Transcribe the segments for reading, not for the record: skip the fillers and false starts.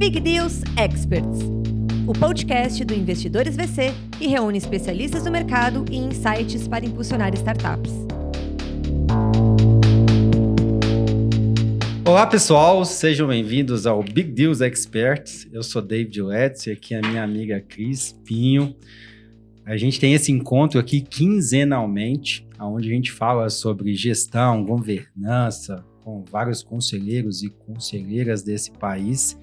Big Deals Experts, o podcast do Investidores VC que reúne especialistas do mercado e insights para impulsionar startups. Olá pessoal, sejam bem-vindos ao Big Deals Experts. Eu sou David Letts e aqui é a minha amiga Cris Pinho. A gente tem esse encontro aqui quinzenalmente, onde a gente fala sobre gestão, governança, com vários conselheiros e conselheiras desse país,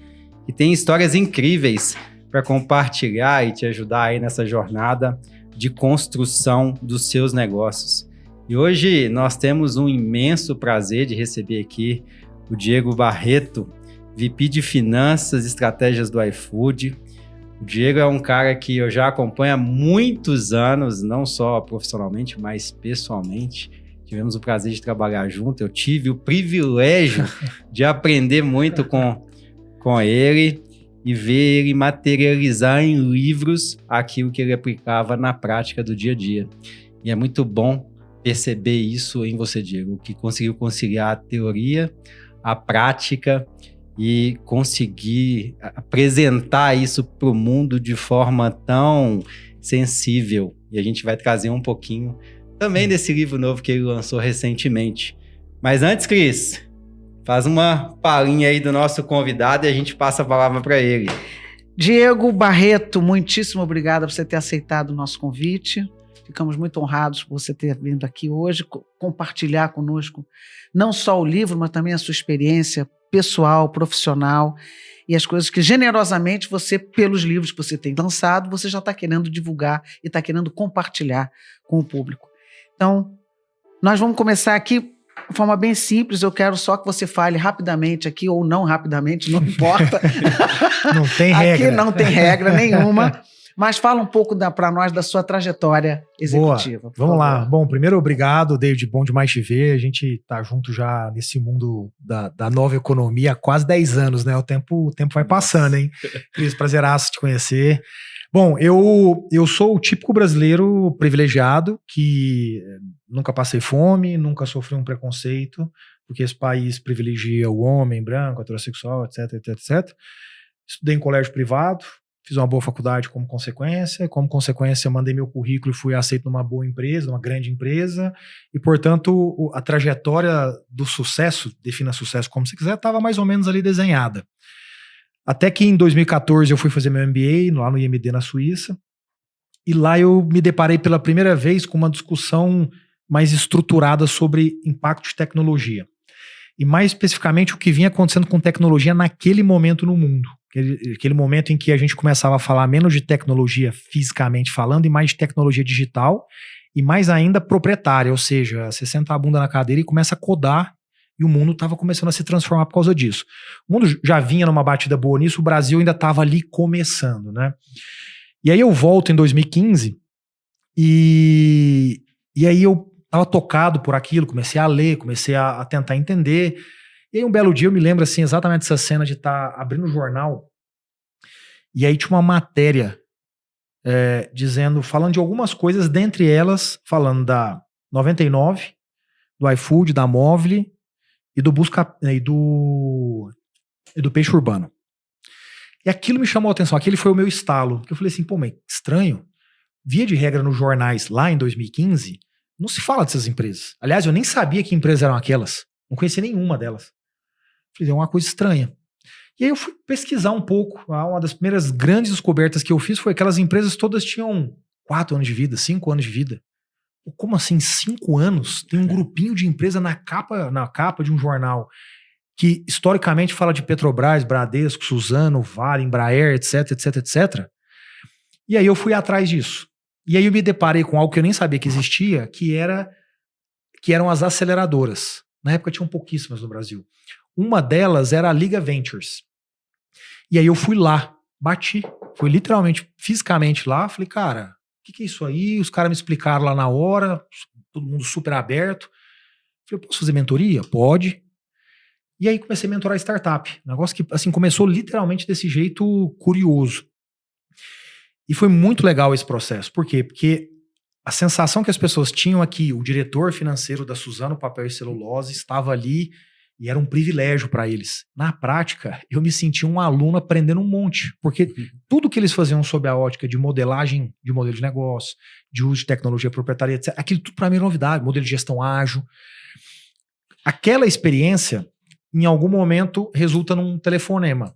que tem histórias incríveis para compartilhar e te ajudar aí nessa jornada de construção dos seus negócios. E hoje nós temos um imenso prazer de receber aqui o Diego Barreto, VP de Finanças e Estratégias do iFood. O Diego é um cara que eu já acompanho há muitos anos, não só profissionalmente, mas pessoalmente. Tivemos o prazer de trabalhar junto, eu tive o privilégio de aprender muito com ele e ver ele materializar em livros aquilo que ele aplicava na prática do dia a dia. E é muito bom perceber isso em você, Diego, que conseguiu conciliar a teoria, a prática e conseguir apresentar isso para o mundo de forma tão sensível. E a gente vai trazer um pouquinho também desse livro novo que ele lançou recentemente. Mas antes, Cris, faz uma palhinha aí do nosso convidado e a gente passa a palavra para ele. Diego Barreto, muitíssimo obrigada por você ter aceitado o nosso convite. Ficamos muito honrados por você ter vindo aqui hoje, compartilhar conosco não só o livro, mas também a sua experiência pessoal, profissional e as coisas que generosamente você, pelos livros que você tem lançado, você já está querendo divulgar e está querendo compartilhar com o público. Então, nós vamos começar aqui de forma bem simples. Eu quero só que você fale rapidamente aqui, ou não rapidamente, não importa. Não tem regra. Aqui não tem regra nenhuma. Mas fala um pouco para nós da sua trajetória executiva. Boa. Vamos lá. Bom, primeiro, obrigado, David. Bom demais te ver. A gente tá junto já nesse mundo da nova economia há quase 10 anos, né? O tempo vai passando, hein? Cris, prazeraço te conhecer. Bom, eu sou o típico brasileiro privilegiado que nunca passei fome, nunca sofri um preconceito, porque esse país privilegia o homem branco, heterossexual, etc, etc, etc. Estudei em colégio privado, fiz uma boa faculdade como consequência, mandei meu currículo e fui aceito numa boa empresa, uma grande empresa, e portanto a trajetória do sucesso, defina sucesso como você quiser, estava mais ou menos ali desenhada. Até que em 2014 eu fui fazer meu MBA lá no IMD na Suíça, e lá eu me deparei pela primeira vez com uma discussão mais estruturada sobre impacto de tecnologia. E mais especificamente o que vinha acontecendo com tecnologia naquele momento no mundo. Aquele momento em que a gente começava a falar menos de tecnologia fisicamente falando e mais de tecnologia digital e mais ainda proprietária, ou seja, você senta a bunda na cadeira e começa a codar e o mundo estava começando a se transformar por causa disso. O mundo já vinha numa batida boa nisso, o Brasil ainda estava ali começando, né? E aí eu volto em 2015 e aí eu estava tocado por aquilo, comecei a ler, comecei a tentar entender. E aí um belo dia eu me lembro assim, exatamente dessa cena de estar abrindo o jornal e aí tinha uma matéria falando de algumas coisas, dentre elas falando da 99, do iFood, da Movile e do Peixe Urbano. E aquilo me chamou a atenção, aquele foi o meu estalo. Eu falei assim, pô, mas estranho, via de regra nos jornais lá em 2015, não se fala dessas empresas. Aliás, eu nem sabia que empresas eram aquelas, não conhecia nenhuma delas. Falei, é uma coisa estranha. E aí eu fui pesquisar um pouco. Uma das primeiras grandes descobertas que eu fiz foi que aquelas empresas todas tinham 4 anos de vida, 5 anos de vida. Como assim 5 anos? Tem um grupinho de empresa na capa de um jornal que historicamente fala de Petrobras, Bradesco, Suzano, Vale, Embraer, etc, etc, etc. E aí eu fui atrás disso. E aí eu me deparei com algo que eu nem sabia que existia, que eram as aceleradoras. Na época tinham pouquíssimas no Brasil. Uma delas era a Liga Ventures. E aí eu fui lá, fui literalmente, fisicamente lá, falei, cara, o que é isso aí? Os caras me explicaram lá na hora, todo mundo super aberto. Falei, posso fazer mentoria? Pode. E aí comecei a mentorar startup. Negócio que assim, começou literalmente desse jeito curioso. E foi muito legal esse processo. Por quê? Porque a sensação que as pessoas tinham é que o diretor financeiro da Suzano Papel e Celulose estava ali E era um privilégio para eles. Na prática, eu me sentia um aluno aprendendo um monte, porque tudo que eles faziam sob a ótica de modelagem de modelo de negócio, de uso de tecnologia proprietária, etc., aquilo tudo para mim era novidade, modelo de gestão ágil. Aquela experiência, em algum momento, resulta num telefonema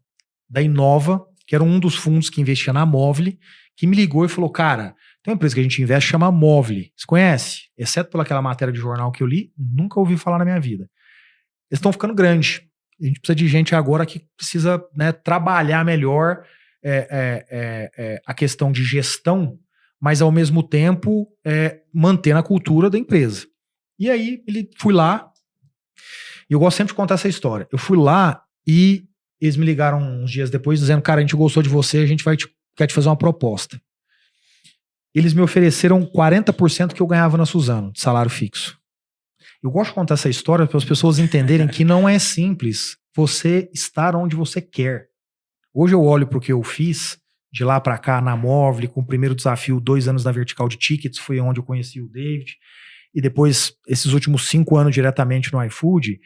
da Inova, que era um dos fundos que investia na Movile, que me ligou e falou, cara, tem uma empresa que a gente investe, chama Movile. Você conhece? Exceto pelaquela matéria de jornal que eu li, nunca ouvi falar na minha vida. Eles estão ficando grandes. A gente precisa de gente agora que precisa, né, trabalhar melhor a questão de gestão, mas ao mesmo tempo mantendo a cultura da empresa. E aí fui lá, e eu gosto sempre de contar essa história. Eu fui lá e eles me ligaram uns dias depois dizendo, cara, a gente gostou de você, a gente quer te fazer uma proposta. Eles me ofereceram 40% que eu ganhava na Suzano, de salário fixo. Eu gosto de contar essa história para as pessoas entenderem que não é simples você estar onde você quer. Hoje eu olho para o que eu fiz, de lá para cá na Movile, com o primeiro desafio, 2 anos na vertical de tickets, foi onde eu conheci o David, e depois esses últimos 5 anos diretamente no iFood,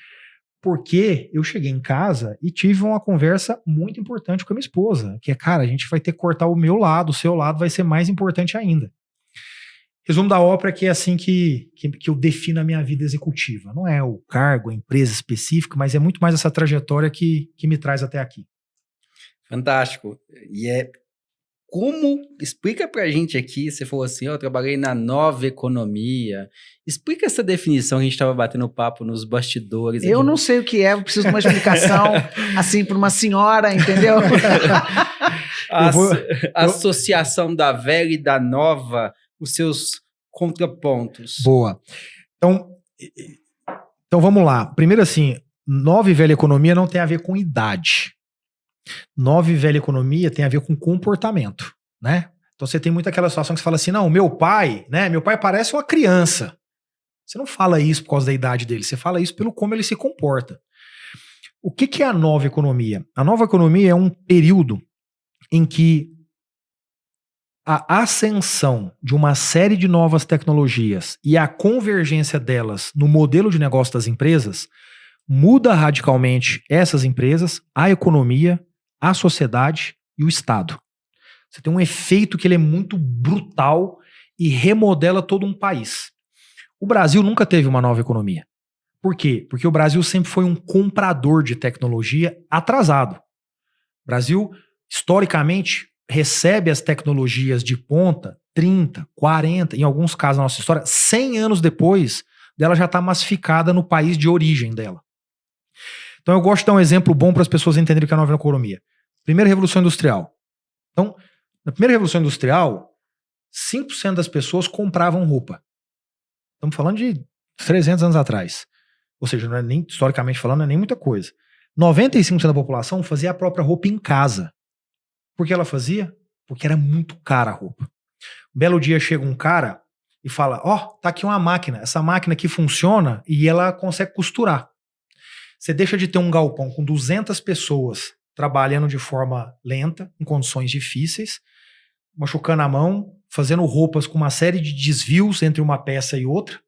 porque eu cheguei em casa e tive uma conversa muito importante com a minha esposa, que é, cara, a gente vai ter que cortar o meu lado, o seu lado vai ser mais importante ainda. Resumo da ópera é que é assim que eu defino a minha vida executiva. Não é o cargo, a empresa específica, mas é muito mais essa trajetória que me traz até aqui. Fantástico. E explica pra gente aqui, você falou assim, eu trabalhei na nova economia. Explica essa definição que a gente estava batendo papo nos bastidores. Eu não sei o que é, eu preciso de uma explicação, assim, para uma senhora, entendeu? Associação da velha e da nova, os seus contrapontos. Boa. Então vamos lá. Primeiro assim, nova e velha economia não tem a ver com idade. Nova e velha economia tem a ver com comportamento, né? Então você tem muito aquela situação que você fala assim, não, meu pai parece uma criança. Você não fala isso por causa da idade dele, você fala isso pelo como ele se comporta. O que é a nova economia? A nova economia é um período em que a ascensão de uma série de novas tecnologias e a convergência delas no modelo de negócio das empresas muda radicalmente essas empresas, a economia, a sociedade e o Estado. Você tem um efeito que ele é muito brutal e remodela todo um país. O Brasil nunca teve uma nova economia. Por quê? Porque o Brasil sempre foi um comprador de tecnologia atrasado. O Brasil, historicamente, recebe as tecnologias de ponta 30, 40, em alguns casos na nossa história, 100 anos depois dela já estar massificada no país de origem dela. Então eu gosto de dar um exemplo bom para as pessoas entenderem o que é a nova economia. Primeira Revolução Industrial. Então, na primeira Revolução Industrial, 5% das pessoas compravam roupa. Estamos falando de 300 anos atrás. Ou seja, não é nem, historicamente falando, não é nem muita coisa. 95% da população fazia a própria roupa em casa. Por que ela fazia? Porque era muito cara a roupa. Um belo dia chega um cara e fala, tá aqui uma máquina. Essa máquina aqui funciona e ela consegue costurar. Você deixa de ter um galpão com 200 pessoas trabalhando de forma lenta, em condições difíceis, machucando a mão, fazendo roupas com uma série de desvios entre uma peça e outra,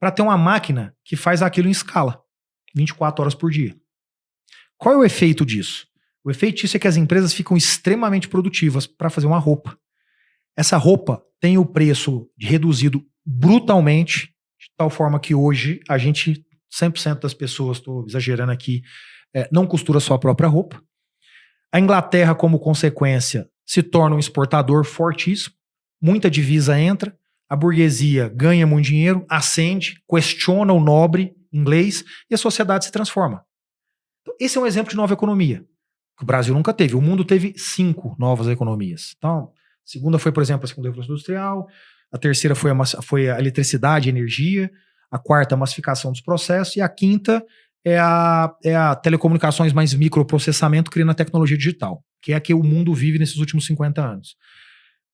para ter uma máquina que faz aquilo em escala, 24 horas por dia. Qual é o efeito disso? O efeito disso é que as empresas ficam extremamente produtivas para fazer uma roupa. Essa roupa tem o preço reduzido brutalmente, de tal forma que hoje a gente, 100% das pessoas, estou exagerando aqui, não costura sua própria roupa. A Inglaterra, como consequência, se torna um exportador fortíssimo, muita divisa entra, a burguesia ganha muito dinheiro, ascende, questiona o nobre inglês e a sociedade se transforma. Então, esse é um exemplo de nova economia, que o Brasil nunca teve. O mundo teve 5 novas economias. Então, a segunda foi, por exemplo, a segunda revolução industrial, a terceira foi a eletricidade e energia, a quarta a massificação dos processos e a quinta é a telecomunicações mais microprocessamento criando a tecnologia digital, que é a que o mundo vive nesses últimos 50 anos.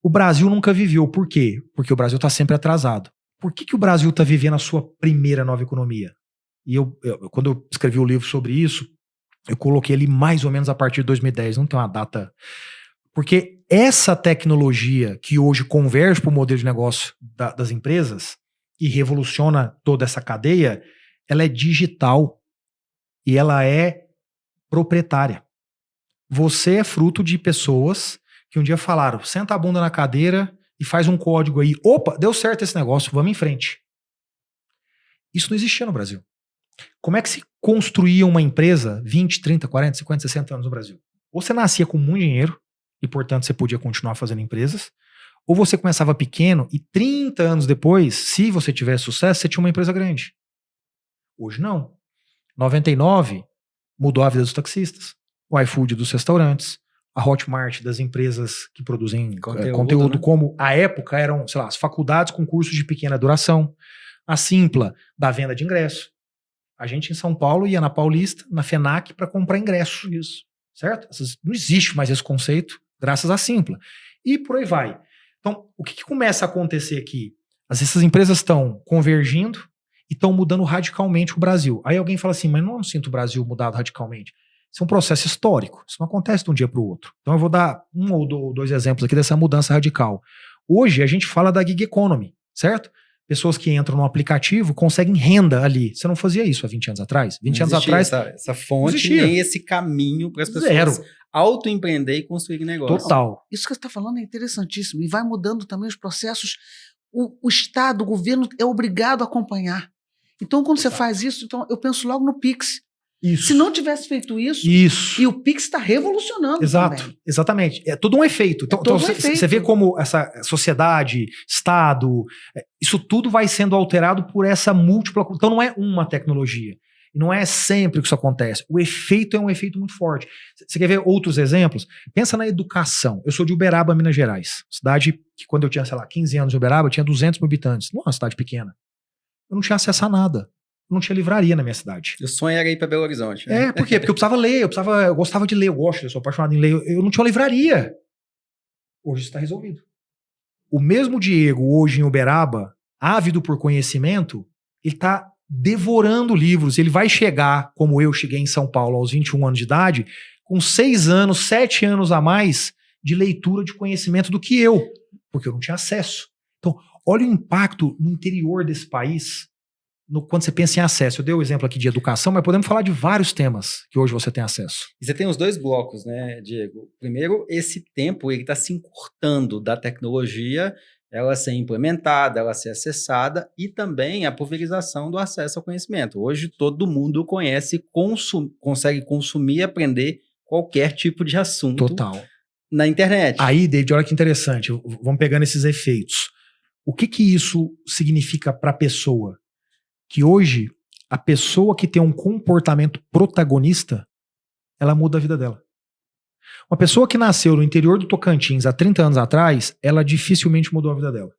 O Brasil nunca viveu. Por quê? Porque o Brasil está sempre atrasado. Por que o Brasil está vivendo a sua primeira nova economia? E quando eu escrevi o livro sobre isso, eu coloquei ali mais ou menos a partir de 2010, não tem uma data. Porque essa tecnologia que hoje converge para o modelo de negócio das empresas e revoluciona toda essa cadeia, ela é digital. e ela é proprietária. Você é fruto de pessoas que um dia falaram, senta a bunda na cadeira e faz um código aí. Opa, deu certo esse negócio, vamos em frente. Isso não existia no Brasil. Como é que se construía uma empresa 20, 30, 40, 50, 60 anos no Brasil? Ou você nascia com muito dinheiro e, portanto, você podia continuar fazendo empresas, ou você começava pequeno e 30 anos depois, se você tivesse sucesso, você tinha uma empresa grande. Hoje não. 99 mudou a vida dos taxistas, o iFood dos restaurantes, a Hotmart das empresas que produzem conteúdo, né? Como a época eram, sei lá, as faculdades com cursos de pequena duração, a Simpla da venda de ingresso. A gente em São Paulo ia na Paulista, na FENAC, para comprar ingresso. Isso. Certo? Não existe mais esse conceito, graças à Simpla. E por aí vai. Então, o que começa a acontecer aqui? Essas empresas estão convergindo e estão mudando radicalmente o Brasil. Aí alguém fala assim, mas não sinto o Brasil mudado radicalmente. Isso é um processo histórico. Isso não acontece de um dia para o outro. Então eu vou dar um ou dois exemplos aqui dessa mudança radical. Hoje a gente fala da gig economy, certo? Pessoas que entram no aplicativo conseguem renda ali. Você não fazia isso há 20 anos atrás? 20 anos atrás. Essa fonte, nem esse caminho para as pessoas autoempreender e construir negócio. Total. Isso que você está falando é interessantíssimo. E vai mudando também os processos. O Estado, o governo é obrigado a acompanhar. Então, quando você faz isso, então, eu penso logo no Pix. Isso. Se não tivesse feito isso, e o Pix está revolucionando. Exato, também. Exatamente. É todo um efeito. Então, você vê como essa sociedade, Estado, isso tudo vai sendo alterado por essa múltipla. Então não é uma tecnologia. E não é sempre que isso acontece. O efeito é um efeito muito forte. Você quer ver outros exemplos? Pensa na educação. Eu sou de Uberaba, Minas Gerais. Cidade que quando eu tinha, sei lá, 15 anos de Uberaba, eu tinha 200 mil habitantes. Não é uma cidade pequena. Eu não tinha acesso a nada. Não tinha livraria na minha cidade. O sonho era ir para Belo Horizonte. Né? Por quê? Porque eu precisava ler, eu gostava de ler, eu sou apaixonado em ler, eu não tinha uma livraria. Hoje isso está resolvido. O mesmo Diego, hoje em Uberaba, ávido por conhecimento, ele está devorando livros. Ele vai chegar, como eu cheguei em São Paulo aos 21 anos de idade, com 6 anos, 7 anos a mais de leitura de conhecimento do que eu, porque eu não tinha acesso. Então, olha o impacto no interior desse país. Quando você pensa em acesso, eu dei o exemplo aqui de educação, mas podemos falar de vários temas que hoje você tem acesso. E você tem os dois blocos, né, Diego? Primeiro, esse tempo ele está se encurtando da tecnologia, ela ser implementada, ela ser acessada, e também a pulverização do acesso ao conhecimento. Hoje todo mundo conhece, consegue consumir e aprender qualquer tipo de assunto. Total. Na internet. Aí, David, olha que interessante, vamos pegando esses efeitos. O que isso significa para a pessoa? Que hoje, a pessoa que tem um comportamento protagonista, ela muda a vida dela. Uma pessoa que nasceu no interior do Tocantins há 30 anos atrás, ela dificilmente mudou a vida dela.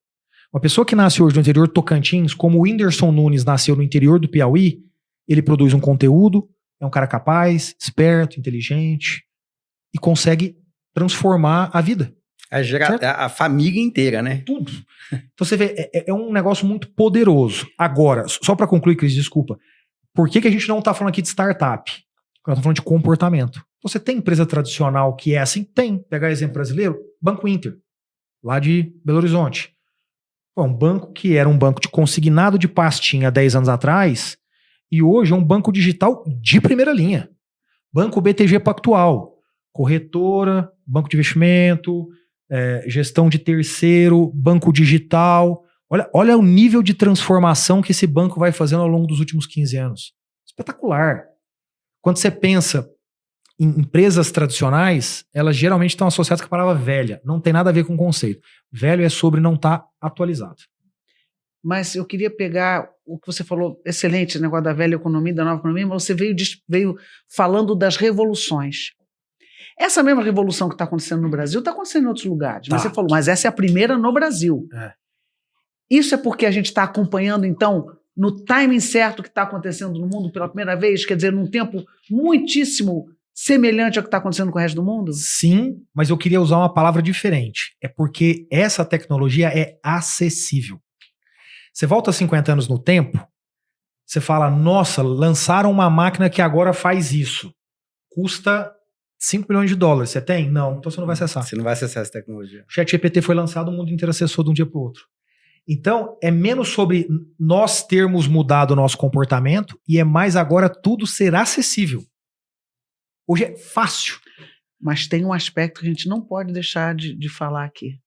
Uma pessoa que nasce hoje no interior do Tocantins, como o Whindersson Nunes nasceu no interior do Piauí, ele produz um conteúdo, é um cara capaz, esperto, inteligente, e consegue transformar a vida. A família inteira, né? Tudo. Então você vê, é um negócio muito poderoso. Agora, só para concluir, Cris, desculpa. Por que a gente não está falando aqui de startup? Nós estamos falando de comportamento. Você tem empresa tradicional que é assim? Tem. Pegar exemplo brasileiro, Banco Inter, lá de Belo Horizonte. Um banco que era um banco de consignado de pastinha há 10 anos atrás e hoje é um banco digital de primeira linha. Banco BTG Pactual, corretora, banco de investimento, gestão de terceiro, banco digital. Olha o nível de transformação que esse banco vai fazendo ao longo dos últimos 15 anos. Espetacular. Quando você pensa em empresas tradicionais, elas geralmente estão associadas com a palavra velha. Não tem nada a ver com o conceito. Velho é sobre não estar atualizado. Mas eu queria pegar o que você falou, excelente, o negócio da velha economia, da nova economia, mas você veio falando das revoluções. Essa mesma revolução que está acontecendo no Brasil está acontecendo em outros lugares. Mas você falou, mas essa é a primeira no Brasil. Isso é porque a gente está acompanhando, então, no timing certo que está acontecendo no mundo pela primeira vez? Quer dizer, num tempo muitíssimo semelhante ao que está acontecendo com o resto do mundo? Sim, mas eu queria usar uma palavra diferente. É porque essa tecnologia é acessível. Você volta 50 anos no tempo, você fala, nossa, lançaram uma máquina que agora faz isso. Custa 5 milhões de dólares. Você tem? Não, então você não vai acessar. Você não vai acessar essa tecnologia. O ChatGPT foi lançado, o mundo inteiro acessou de um dia para o outro. Então, é menos sobre nós termos mudado o nosso comportamento e é mais agora tudo ser acessível. Hoje é fácil. Mas tem um aspecto que a gente não pode deixar de falar aqui.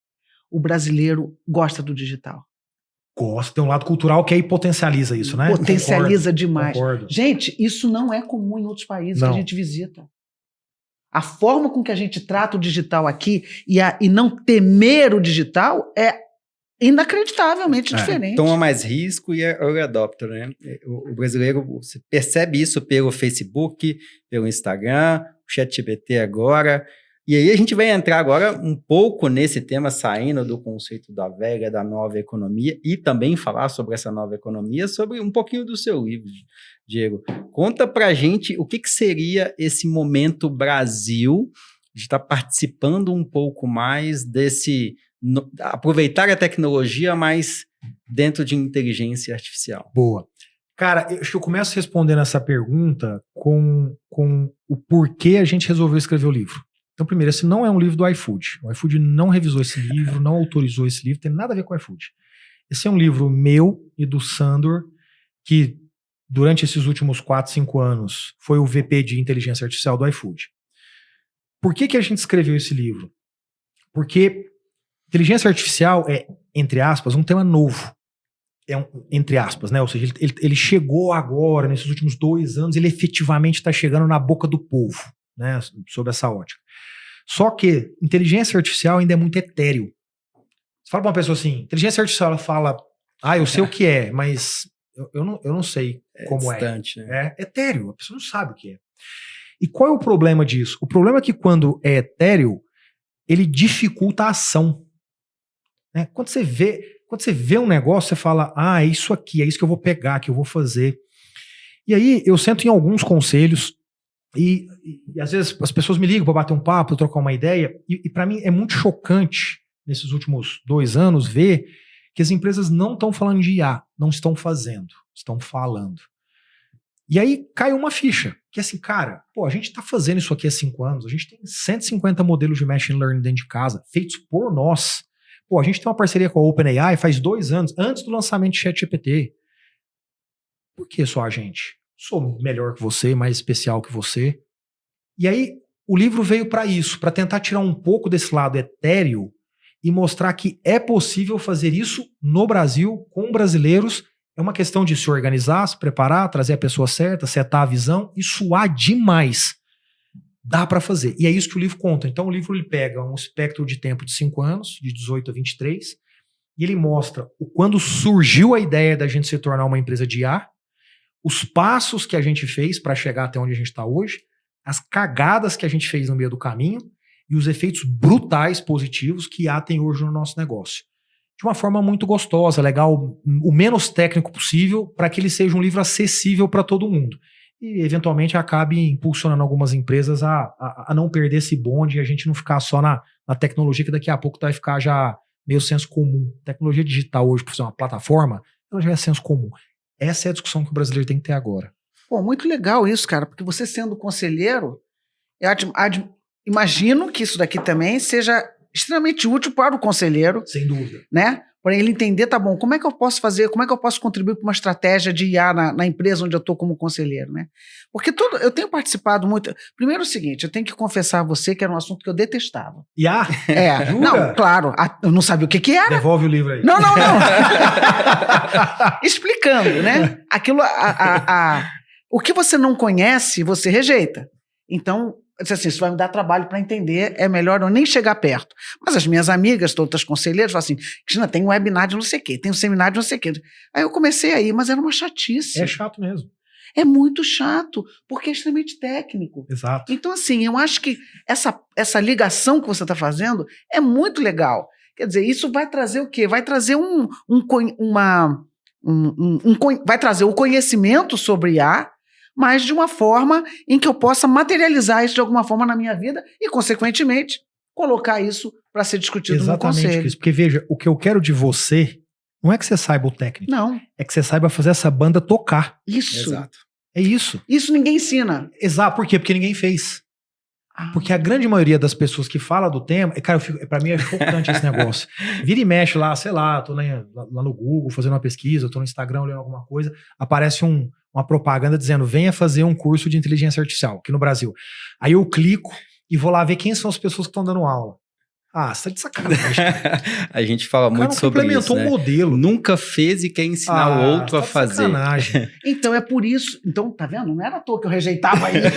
O brasileiro gosta do digital. Gosta, tem um lado cultural que aí potencializa isso, né? Potencializa demais. Concordo. Gente, isso não é comum em outros países Não. que a gente visita. A forma com que a gente trata o digital aqui e não temer o digital é inacreditavelmente diferente. Toma mais risco e é early adopter, né? O brasileiro, você percebe isso pelo Facebook, pelo Instagram, o ChatGPT agora. E aí a gente vai entrar agora um pouco nesse tema, saindo do conceito da velha, da nova economia, e também falar sobre essa nova economia, sobre um pouquinho do seu livro, Diego. Conta pra gente o que seria esse momento Brasil, de estar participando um pouco mais desse... aproveitar a tecnologia, mas dentro de inteligência artificial. Boa. Cara, acho que eu começo respondendo essa pergunta com o porquê a gente resolveu escrever o livro. Então, primeiro, esse não é um livro do iFood. O iFood não revisou esse livro, não autorizou esse livro, tem nada a ver com o iFood. Esse é um livro meu e do Sandor, que durante esses últimos 4, 5 anos foi o VP de inteligência artificial do iFood. Por que a gente escreveu esse livro? Porque inteligência artificial é, entre aspas, um tema novo. Entre aspas, né? Ou seja, ele chegou agora, nesses últimos 2 anos, ele efetivamente está chegando na boca do povo, né? Sob essa ótica. Só que inteligência artificial ainda é muito etéreo. Você fala para uma pessoa assim, inteligência artificial, ela fala, eu sei o que é, mas eu não sei como distante, é. né? É etéreo, a pessoa não sabe o que é. E qual é o problema disso? O problema é que quando é etéreo, ele dificulta a ação. Né? Quando você vê um negócio, você fala, é isso aqui, é isso que eu vou pegar, que eu vou fazer. E aí eu sento em alguns conselhos e às vezes as pessoas me ligam para bater um papo, trocar uma ideia, e para mim é muito chocante, nesses últimos 2 anos, ver que as empresas não estão falando de IA, não estão fazendo, estão falando. E aí cai uma ficha, que é assim, cara, a gente está fazendo isso aqui há 5 anos, a gente tem 150 modelos de machine learning dentro de casa, feitos por nós. A gente tem uma parceria com a OpenAI faz 2 anos, antes do lançamento de ChatGPT. Por que só a gente? Sou melhor que você, mais especial que você. E aí, o livro veio para isso, para tentar tirar um pouco desse lado etéreo e mostrar que é possível fazer isso no Brasil, com brasileiros. É uma questão de se organizar, se preparar, trazer a pessoa certa, setar a visão e suar demais. Dá para fazer. E é isso que o livro conta. Então o livro ele pega um espectro de tempo de 5 anos, de 18 a 23, e ele mostra quando surgiu a ideia da gente se tornar uma empresa de IA, os passos que a gente fez para chegar até onde a gente está hoje, as cagadas que a gente fez no meio do caminho e os efeitos brutais positivos que IA tem hoje no nosso negócio. De uma forma muito gostosa, legal, o menos técnico possível, para que ele seja um livro acessível para todo mundo. E, eventualmente, acabe impulsionando algumas empresas a não perder esse bonde e a gente não ficar só na tecnologia, que daqui a pouco vai ficar já meio senso comum. Tecnologia digital hoje, por ser uma plataforma, ela já é senso comum. Essa é a discussão que o brasileiro tem que ter agora. Muito legal isso, cara, porque você sendo conselheiro, imagino que isso daqui também seja extremamente útil para o conselheiro. Sem dúvida. Né? Para ele entender, tá bom, como é que eu posso fazer, como é que eu posso contribuir para uma estratégia de IA na empresa onde eu estou como conselheiro, né? Porque eu tenho participado muito. Primeiro é o seguinte, eu tenho que confessar a você que era um assunto que eu detestava. IA? Jura? Não, claro, eu não sabia o que era. Devolve o livro aí. Não. Explicando, né? Aquilo, o que você não conhece, você rejeita. Então, assim, isso vai me dar trabalho para entender, é melhor eu nem chegar perto. Mas as minhas amigas, todas conselheiras, falam assim, Cristina, tem um webinar de não sei o quê, tem um seminário de não sei o quê. Aí eu comecei a ir, mas era uma chatice. É chato mesmo. É muito chato, porque é extremamente técnico. Exato. Então, assim, eu acho que essa ligação que você está fazendo é muito legal. Quer dizer, isso vai trazer o quê? Vai trazer vai trazer o conhecimento sobre IA, mas de uma forma em que eu possa materializar isso de alguma forma na minha vida e, consequentemente, colocar isso para ser discutido no conselho. Exatamente, isso. Porque, veja, o que eu quero de você não é que você saiba o técnico. Não. É que você saiba fazer essa banda tocar. Isso. Exato. É isso. Isso ninguém ensina. Exato. Por quê? Porque ninguém fez. Porque a grande maioria das pessoas que fala do tema, cara, pra mim é chocante esse negócio. Vira e mexe lá, sei lá, tô lá no Google fazendo uma pesquisa, tô no Instagram lendo alguma coisa, aparece uma propaganda dizendo, venha fazer um curso de inteligência artificial aqui no Brasil. Aí eu clico e vou lá ver quem são as pessoas que estão dando aula. Ah, você tá de sacanagem. A gente fala muito sobre isso, implementou um modelo. Nunca fez e quer ensinar o outro a fazer. Sacanagem. Então é por isso. Então, tá vendo? Não era à toa que eu rejeitava ele.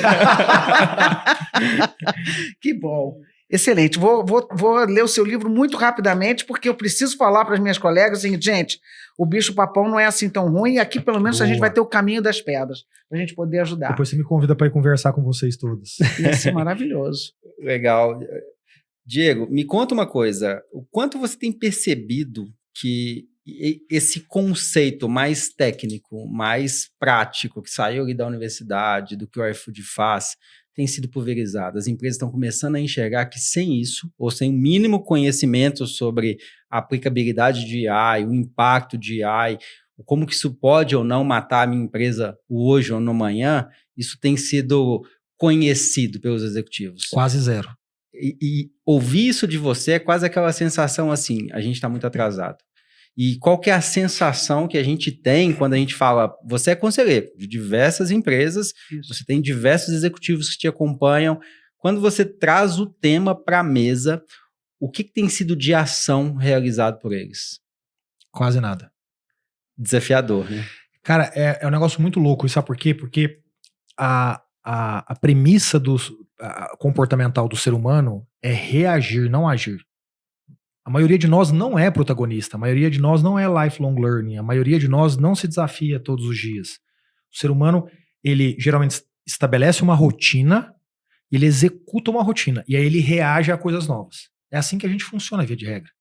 Que bom. Excelente. Vou ler o seu livro muito rapidamente, porque eu preciso falar para as minhas colegas o seguinte, gente, o bicho-papão não é assim tão ruim, e aqui pelo menos a gente vai ter o caminho das pedras, para a gente poder ajudar. Depois você me convida para ir conversar com vocês todos. Isso é maravilhoso. Legal. Diego, me conta uma coisa, o quanto você tem percebido que esse conceito mais técnico, mais prático, que saiu ali da universidade, do que o iFood faz, tem sido pulverizado? As empresas estão começando a enxergar que sem isso, ou sem o mínimo conhecimento sobre a aplicabilidade de AI, o impacto de AI, como que isso pode ou não matar a minha empresa hoje ou no amanhã, isso tem sido conhecido pelos executivos. Quase zero. E ouvir isso de você é quase aquela sensação assim, a gente está muito atrasado. E qual que é a sensação que a gente tem quando a gente fala, você é conselheiro de diversas empresas, isso. Você tem diversos executivos que te acompanham, quando você traz o tema para a mesa, o que tem sido de ação realizado por eles? Quase nada. Desafiador, né? Cara, é um negócio muito louco, sabe por quê? Porque a premissa comportamental do ser humano é reagir, não agir. A maioria de nós não é protagonista, a maioria de nós não é lifelong learning, a maioria de nós não se desafia todos os dias. O ser humano, ele geralmente estabelece uma rotina, ele executa uma rotina, e aí ele reage a coisas novas. É assim que a gente funciona, via de regra.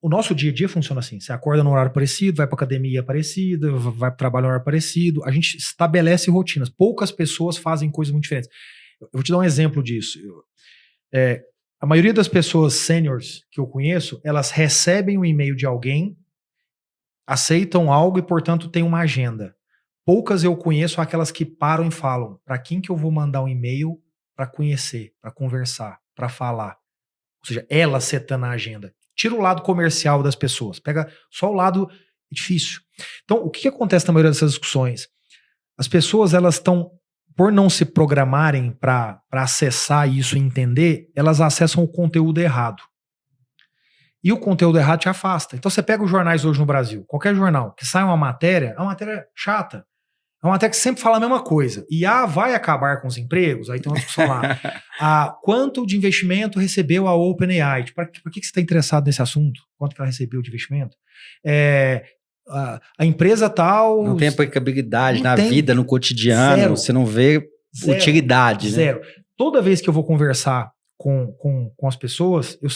O nosso dia a dia funciona assim, você acorda num horário parecido, vai para academia parecida, vai para o trabalho num horário parecido, a gente estabelece rotinas. Poucas pessoas fazem coisas muito diferentes. Eu vou te dar um exemplo disso. A maioria das pessoas seniors que eu conheço, elas recebem um e-mail de alguém, aceitam algo e, portanto, têm uma agenda. Poucas eu conheço aquelas que param e falam, para quem que eu vou mandar um e-mail para conhecer, para conversar, para falar. Ou seja, ela setando a agenda. Tira o lado comercial das pessoas, pega só o lado difícil. Então, o que acontece na maioria dessas discussões? As pessoas, elas estão, por não se programarem para acessar isso e entender, elas acessam o conteúdo errado. E o conteúdo errado te afasta. Então, você pega os jornais hoje no Brasil, qualquer jornal, que sai uma matéria, é uma matéria chata. É uma matéria que sempre fala a mesma coisa. IA vai acabar com os empregos? Aí tem uma discussão lá. Quanto de investimento recebeu a OpenAI? Por que você está interessado nesse assunto? Quanto que ela recebeu de investimento? A empresa tal... Não tem aplicabilidade na vida, no cotidiano. Zero. Você não vê utilidade. Zero. Né? Toda vez que eu vou conversar com as pessoas, eu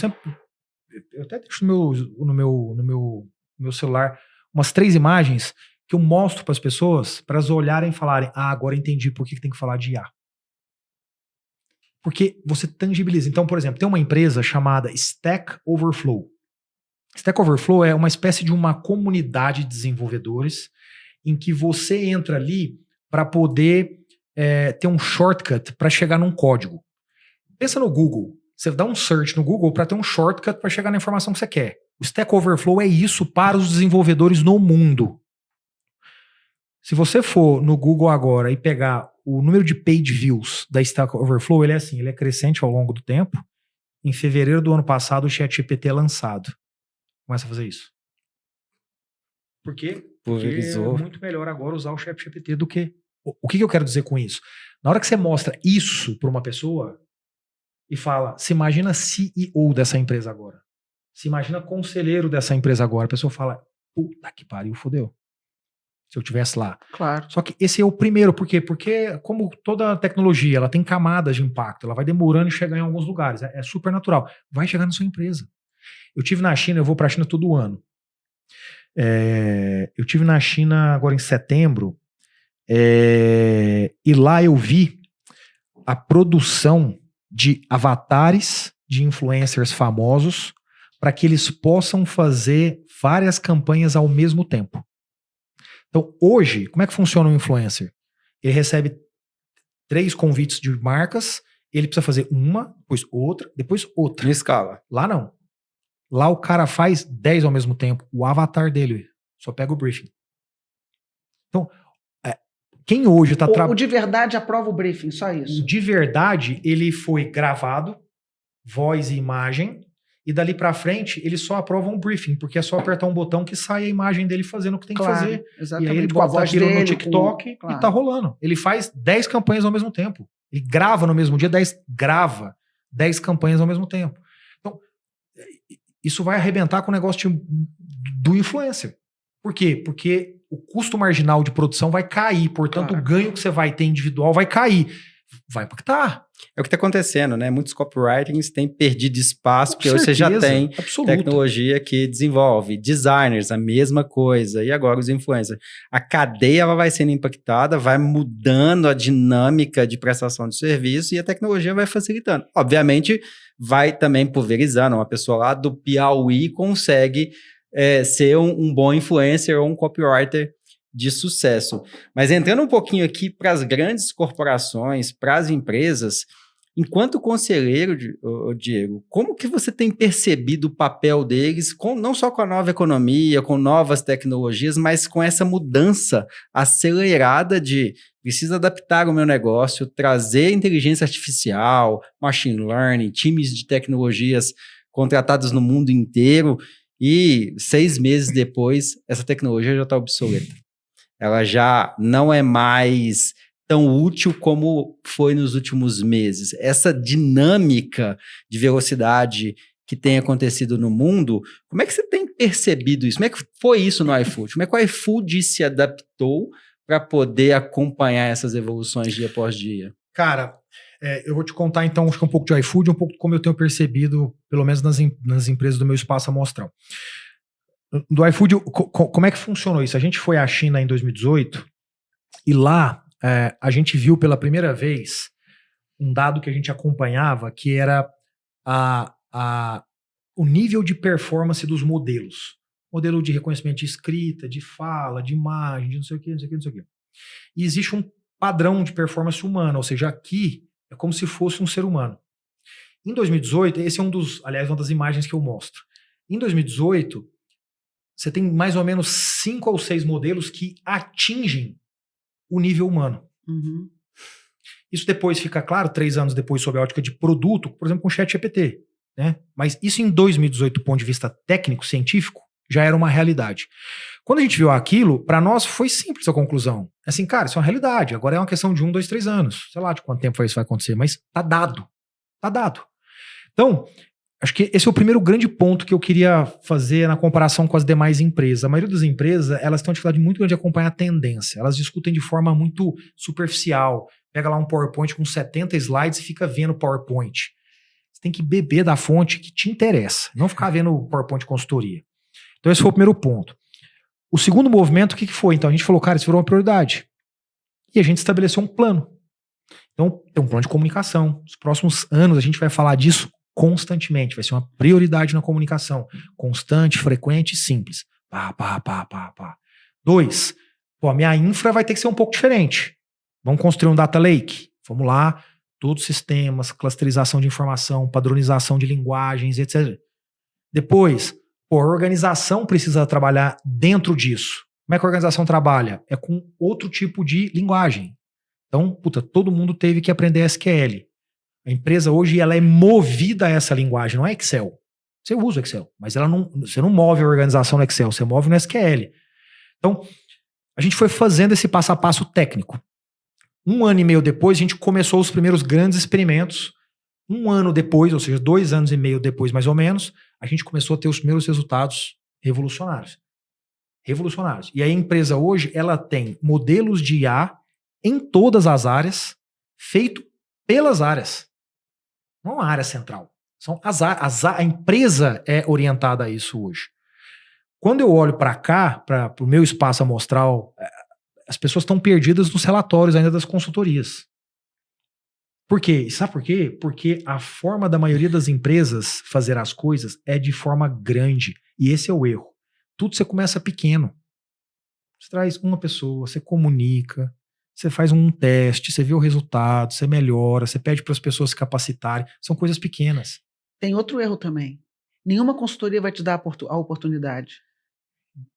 até deixo no meu celular umas 3 imagens que eu mostro para as pessoas, para elas olharem e falarem, agora entendi por que tem que falar de IA. Porque você tangibiliza. Então, por exemplo, tem uma empresa chamada Stack Overflow. Stack Overflow é uma espécie de uma comunidade de desenvolvedores em que você entra ali para poder ter um shortcut para chegar num código. Pensa no Google. Você dá um search no Google para ter um shortcut para chegar na informação que você quer. O Stack Overflow é isso para os desenvolvedores no mundo. Se você for no Google agora e pegar o número de page views da Stack Overflow, ele é assim, ele é crescente ao longo do tempo. Em fevereiro do ano passado, o ChatGPT é lançado. Começa a fazer isso. Por quê? Porque é muito melhor agora usar o ChatGPT do que... O que eu quero dizer com isso? Na hora que você mostra isso para uma pessoa e fala, se imagina CEO dessa empresa agora. Se imagina conselheiro dessa empresa agora. A pessoa fala, puta que pariu, fodeu. Se eu tivesse lá. Claro. Só que esse é o primeiro. Por quê? Porque, como toda tecnologia, ela tem camadas de impacto. Ela vai demorando e chegar em alguns lugares. É super natural. Vai chegar na sua empresa. Eu tive na China, eu vou para a China todo ano. Eu tive na China agora em setembro. E lá eu vi a produção de avatares de influencers famosos para que eles possam fazer várias campanhas ao mesmo tempo. Então, hoje, como é que funciona um influencer? Ele recebe 3 convites de marcas ele precisa fazer uma, depois outra, depois outra. Em escala. Lá não. Lá o cara faz 10 ao mesmo tempo. O avatar dele só pega o briefing. Então, quem hoje está O de verdade aprova o briefing, só isso. O de verdade, ele foi gravado, voz e imagem, e dali pra frente ele só aprova um briefing, porque é só apertar um botão que sai a imagem dele fazendo o que tem que fazer. Exatamente. E aí ele Com a bota voz aquilo dele, no TikTok claro. e tá rolando. Ele faz 10 campanhas ao mesmo tempo. Ele grava no mesmo dia, grava 10 campanhas ao mesmo tempo. Então, isso vai arrebentar com o negócio do influencer. Por quê? Porque o custo marginal de produção vai cair, portanto Claro. o ganho que você vai ter individual vai cair. Vai impactar. É o que está acontecendo, né? Muitos copywritings têm perdido espaço, porque Com hoje você já certeza, tem absoluta. tecnologia que desenvolve. Designers, a mesma coisa. E agora os influencers. A cadeia ela vai sendo impactada, vai mudando a dinâmica de prestação de serviço e a tecnologia vai facilitando. Obviamente, vai também pulverizando. Uma pessoa lá do Piauí consegue ser um bom influencer ou um copywriter de sucesso. Mas entrando um pouquinho aqui para as grandes corporações, para as empresas, enquanto conselheiro, Diego, como que você tem percebido o papel deles, não só com a nova economia, com novas tecnologias, mas com essa mudança acelerada de preciso adaptar o meu negócio, trazer inteligência artificial, machine learning, times de tecnologias contratados no mundo inteiro, e 6 meses depois, essa tecnologia já está obsoleta. Ela já não é mais tão útil como foi nos últimos meses. Essa dinâmica de velocidade que tem acontecido no mundo, como é que você tem percebido isso? Como é que foi isso no iFood? Como é que o iFood se adaptou para poder acompanhar essas evoluções dia após dia? Cara, eu vou te contar então acho que um pouco de iFood, um pouco como eu tenho percebido, pelo menos nas empresas do meu espaço amostral. Do iFood, como é que funcionou isso? A gente foi à China em 2018 e lá a gente viu pela primeira vez um dado que a gente acompanhava, que era o nível de performance dos modelos. Modelo de reconhecimento de escrita, de fala, de imagem, de não sei o que, não sei o que, não sei o que. E existe um padrão de performance humana, ou seja, aqui é como se fosse um ser humano. Em 2018, esse é uma das imagens que eu mostro. Em 2018, você tem mais ou menos 5 ou 6 modelos que atingem o nível humano. Uhum. Isso depois fica claro, 3 anos depois, sob a ótica de produto, por exemplo, com o ChatGPT. Né? Mas isso em 2018, do ponto de vista técnico, científico, já era uma realidade. Quando a gente viu aquilo, para nós foi simples a conclusão. Assim, cara, isso é uma realidade. Agora é uma questão de 1, 2, 3 anos. Sei lá de quanto tempo isso vai acontecer, mas tá dado. Tá dado. Então, acho que esse é o primeiro grande ponto que eu queria fazer na comparação com as demais empresas. A maioria das empresas, elas têm uma dificuldade muito grande de acompanhar a tendência. Elas discutem de forma muito superficial. Pega lá um PowerPoint com 70 slides e fica vendo PowerPoint. Você tem que beber da fonte que te interessa, não ficar vendo PowerPoint de consultoria. Então esse foi o primeiro ponto. O segundo movimento, o que foi? Então a gente falou, cara, isso virou uma prioridade. E a gente estabeleceu um plano. Então tem um plano de comunicação. Nos próximos anos a gente vai falar disso constantemente. Vai ser uma prioridade na comunicação. Constante, frequente e simples. Pá, pá, pá, pá, pá. 2, a minha infra vai ter que ser um pouco diferente. Vamos construir um data lake? Vamos lá. Todos os sistemas, clusterização de informação, padronização de linguagens, etc. Depois, a organização precisa trabalhar dentro disso. Como é que a organização trabalha? É com outro tipo de linguagem. Então, todo mundo teve que aprender SQL. A empresa hoje ela é movida a essa linguagem, não é Excel. Você usa o Excel, mas você não move a organização no Excel, você move no SQL. Então, a gente foi fazendo esse passo a passo técnico. 1 ano e meio depois, a gente começou os primeiros grandes experimentos. 1 ano depois, ou seja, 2 anos e meio depois, mais ou menos, a gente começou a ter os primeiros resultados revolucionários. Revolucionários. E aí a empresa hoje, ela tem modelos de IA em todas as áreas, feito pelas áreas. Não a área central. São a empresa é orientada a isso hoje. Quando eu olho para cá, para o meu espaço amostral, as pessoas estão perdidas nos relatórios ainda das consultorias. Por quê? Sabe por quê? Porque a forma da maioria das empresas fazer as coisas é de forma grande. E esse é o erro. Tudo você começa pequeno. Você traz uma pessoa, você comunica, Você faz um teste, você vê o resultado, você melhora, você pede para as pessoas se capacitarem. São coisas pequenas. Tem outro erro também. Nenhuma consultoria vai te dar a oportunidade.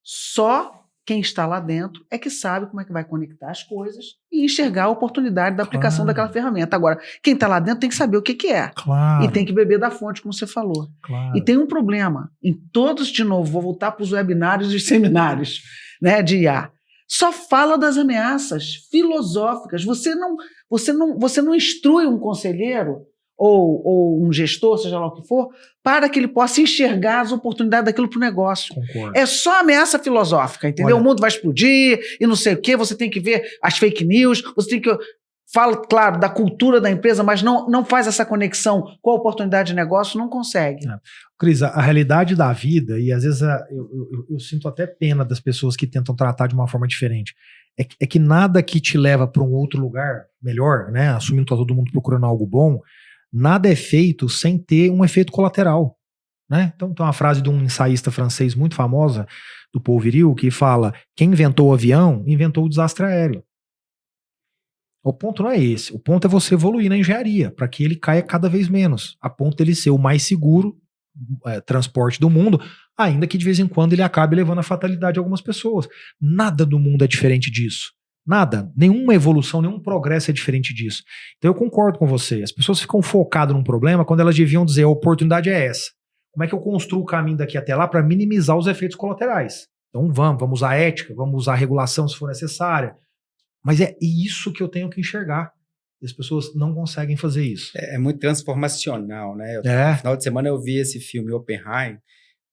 Só quem está lá dentro é que sabe como é que vai conectar as coisas e enxergar a oportunidade da aplicação daquela ferramenta. Agora, quem está lá dentro tem que saber o que é. Claro. E tem que beber da fonte, como você falou. Claro. E tem um problema. Em todos, de novo, vou voltar para os webinários e seminários, né, de IA. Só fala das ameaças filosóficas. Você não instrui um conselheiro ou um gestor, seja lá o que for, para que ele possa enxergar as oportunidades daquilo para o negócio. Concordo. É só ameaça filosófica, entendeu? Olha, o mundo vai explodir e não sei o quê, você tem que ver as fake news, você tem que... Fala, claro, da cultura da empresa, mas não faz essa conexão com a oportunidade de negócio, não consegue. Cris, a realidade da vida, e às vezes eu sinto até pena das pessoas que tentam tratar de uma forma diferente, é que nada que te leva para um outro lugar melhor, né, assumindo que tá todo mundo procurando algo bom, nada é feito sem ter um efeito colateral. Né? Então tem uma frase de um ensaísta francês muito famosa, do Paul Viril, que fala: quem inventou o avião, inventou o desastre aéreo. O ponto não é esse. O ponto é você evoluir na engenharia, para que ele caia cada vez menos, a ponto dele ser o mais seguro transporte do mundo, ainda que de vez em quando ele acabe levando a fatalidade de algumas pessoas. Nada do mundo é diferente disso. Nada. Nenhuma evolução, nenhum progresso é diferente disso. Então eu concordo com você. As pessoas ficam focadas num problema quando elas deviam dizer: a oportunidade é essa. Como é que eu construo o caminho daqui até lá para minimizar os efeitos colaterais? Então vamos usar ética, vamos usar regulação se for necessária. Mas é isso que eu tenho que enxergar. As pessoas não conseguem fazer isso. É muito transformacional, né? No final de semana eu vi esse filme Oppenheimer,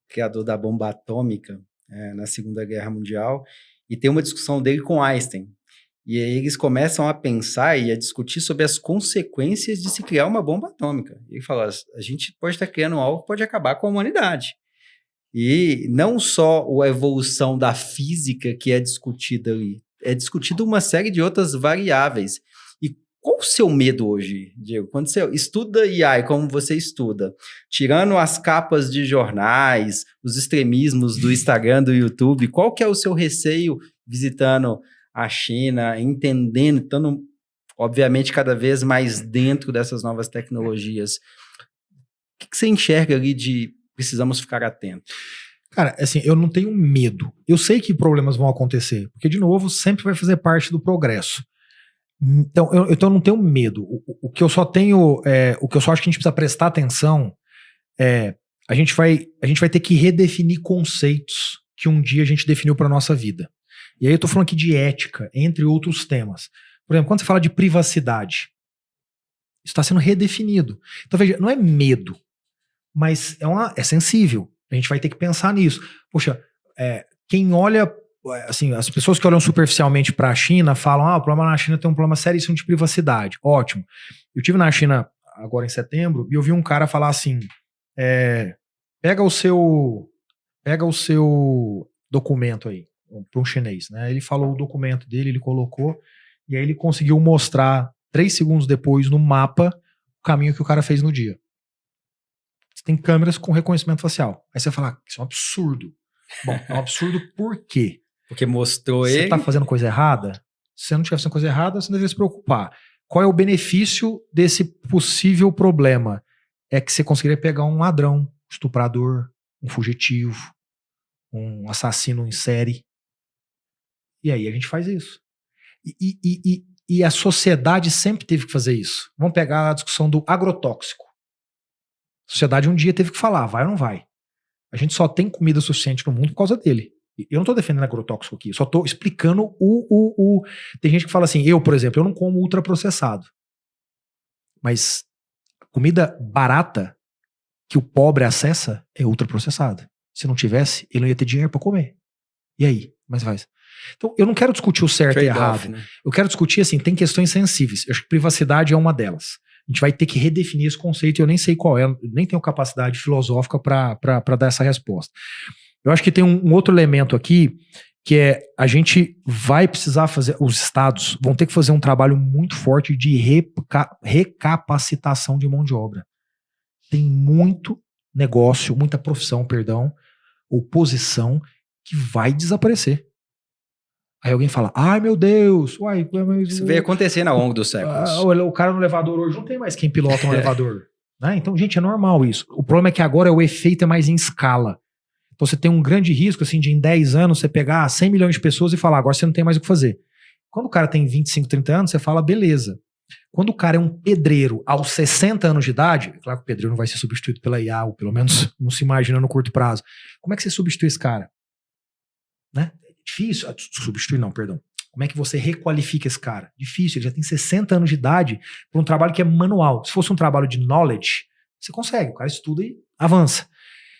criador da bomba atômica na Segunda Guerra Mundial, e tem uma discussão dele com Einstein. E aí eles começam a pensar e a discutir sobre as consequências de se criar uma bomba atômica. E ele fala: a gente pode estar criando algo que pode acabar com a humanidade. E não só a evolução da física que é discutida ali, é discutida uma série de outras variáveis. E qual o seu medo hoje, Diego? Quando você estuda AI, como você estuda, tirando as capas de jornais, os extremismos do Instagram, do YouTube, qual que é o seu receio visitando a China, entendendo, estando, obviamente, cada vez mais dentro dessas novas tecnologias? O que você enxerga ali de precisamos ficar atentos? Cara, assim, eu não tenho medo. Eu sei que problemas vão acontecer, porque, de novo, sempre vai fazer parte do progresso. Então, eu não tenho medo. O que eu só tenho, o que eu só acho que a gente precisa prestar atenção a gente vai ter que redefinir conceitos que um dia a gente definiu para nossa vida. E aí eu tô falando aqui de ética, entre outros temas. Por exemplo, quando você fala de privacidade, isso está sendo redefinido. Então, veja, não é medo, mas é sensível. A gente vai ter que pensar nisso. Poxa, quem olha, assim, as pessoas que olham superficialmente para a China falam: o problema na China tem um problema seríssimo de privacidade. Ótimo. Eu estive na China agora em setembro e eu vi um cara falar assim: pega o seu documento aí, para um chinês, né? Ele falou o documento dele, ele colocou, e aí ele conseguiu mostrar 3 segundos depois no mapa o caminho que o cara fez no dia. Você tem câmeras com reconhecimento facial. Aí você fala: isso é um absurdo. Bom, é um absurdo por quê? Porque mostrou ele... Você tá fazendo coisa errada? Se você não estiver fazendo coisa errada, você não deveria se preocupar. Qual é o benefício desse possível problema? É que você conseguiria pegar um ladrão, um estuprador, um fugitivo, um assassino em série. E aí a gente faz isso. E a sociedade sempre teve que fazer isso. Vamos pegar a discussão do agrotóxico. A sociedade um dia teve que falar: vai ou não vai? A gente só tem comida suficiente no mundo por causa dele. Eu não tô defendendo agrotóxico aqui, eu só tô explicando Tem gente que fala assim: por exemplo, eu não como ultraprocessado. Mas comida barata que o pobre acessa é ultraprocessada. Se não tivesse, ele não ia ter dinheiro para comer. E aí? Mas faz. Então, eu não quero discutir o certo e errado. Né? Eu quero discutir, assim, tem questões sensíveis. Eu acho que privacidade é uma delas. A gente vai ter que redefinir esse conceito e eu nem sei qual é, nem tenho capacidade filosófica para dar essa resposta. Eu acho que tem um outro elemento aqui, que a gente vai precisar fazer, os estados vão ter que fazer um trabalho muito forte de recapacitação de mão de obra. Tem muito negócio, muita profissão, ou posição, que vai desaparecer. Aí alguém fala, ai meu Deus, uai, mas Isso veio acontecendo ao longo dos séculos. o cara no elevador hoje não tem mais quem pilota um elevador. Né? Então, gente, é normal isso. O problema é que agora o efeito é mais em escala. Então você tem um grande risco, assim, de em 10 anos você pegar 100 milhões de pessoas e falar, agora você não tem mais o que fazer. Quando o cara tem 25, 30 anos, você fala, beleza. Quando o cara é um pedreiro aos 60 anos de idade, claro que o pedreiro não vai ser substituído pela IA, ou pelo menos não se imagina no curto prazo. Como é que você substitui esse cara? Né? É difícil. Substituir não, perdão. Como é que você requalifica esse cara? Difícil, ele já tem 60 anos de idade para um trabalho que é manual. Se fosse um trabalho de knowledge, você consegue, o cara estuda e avança.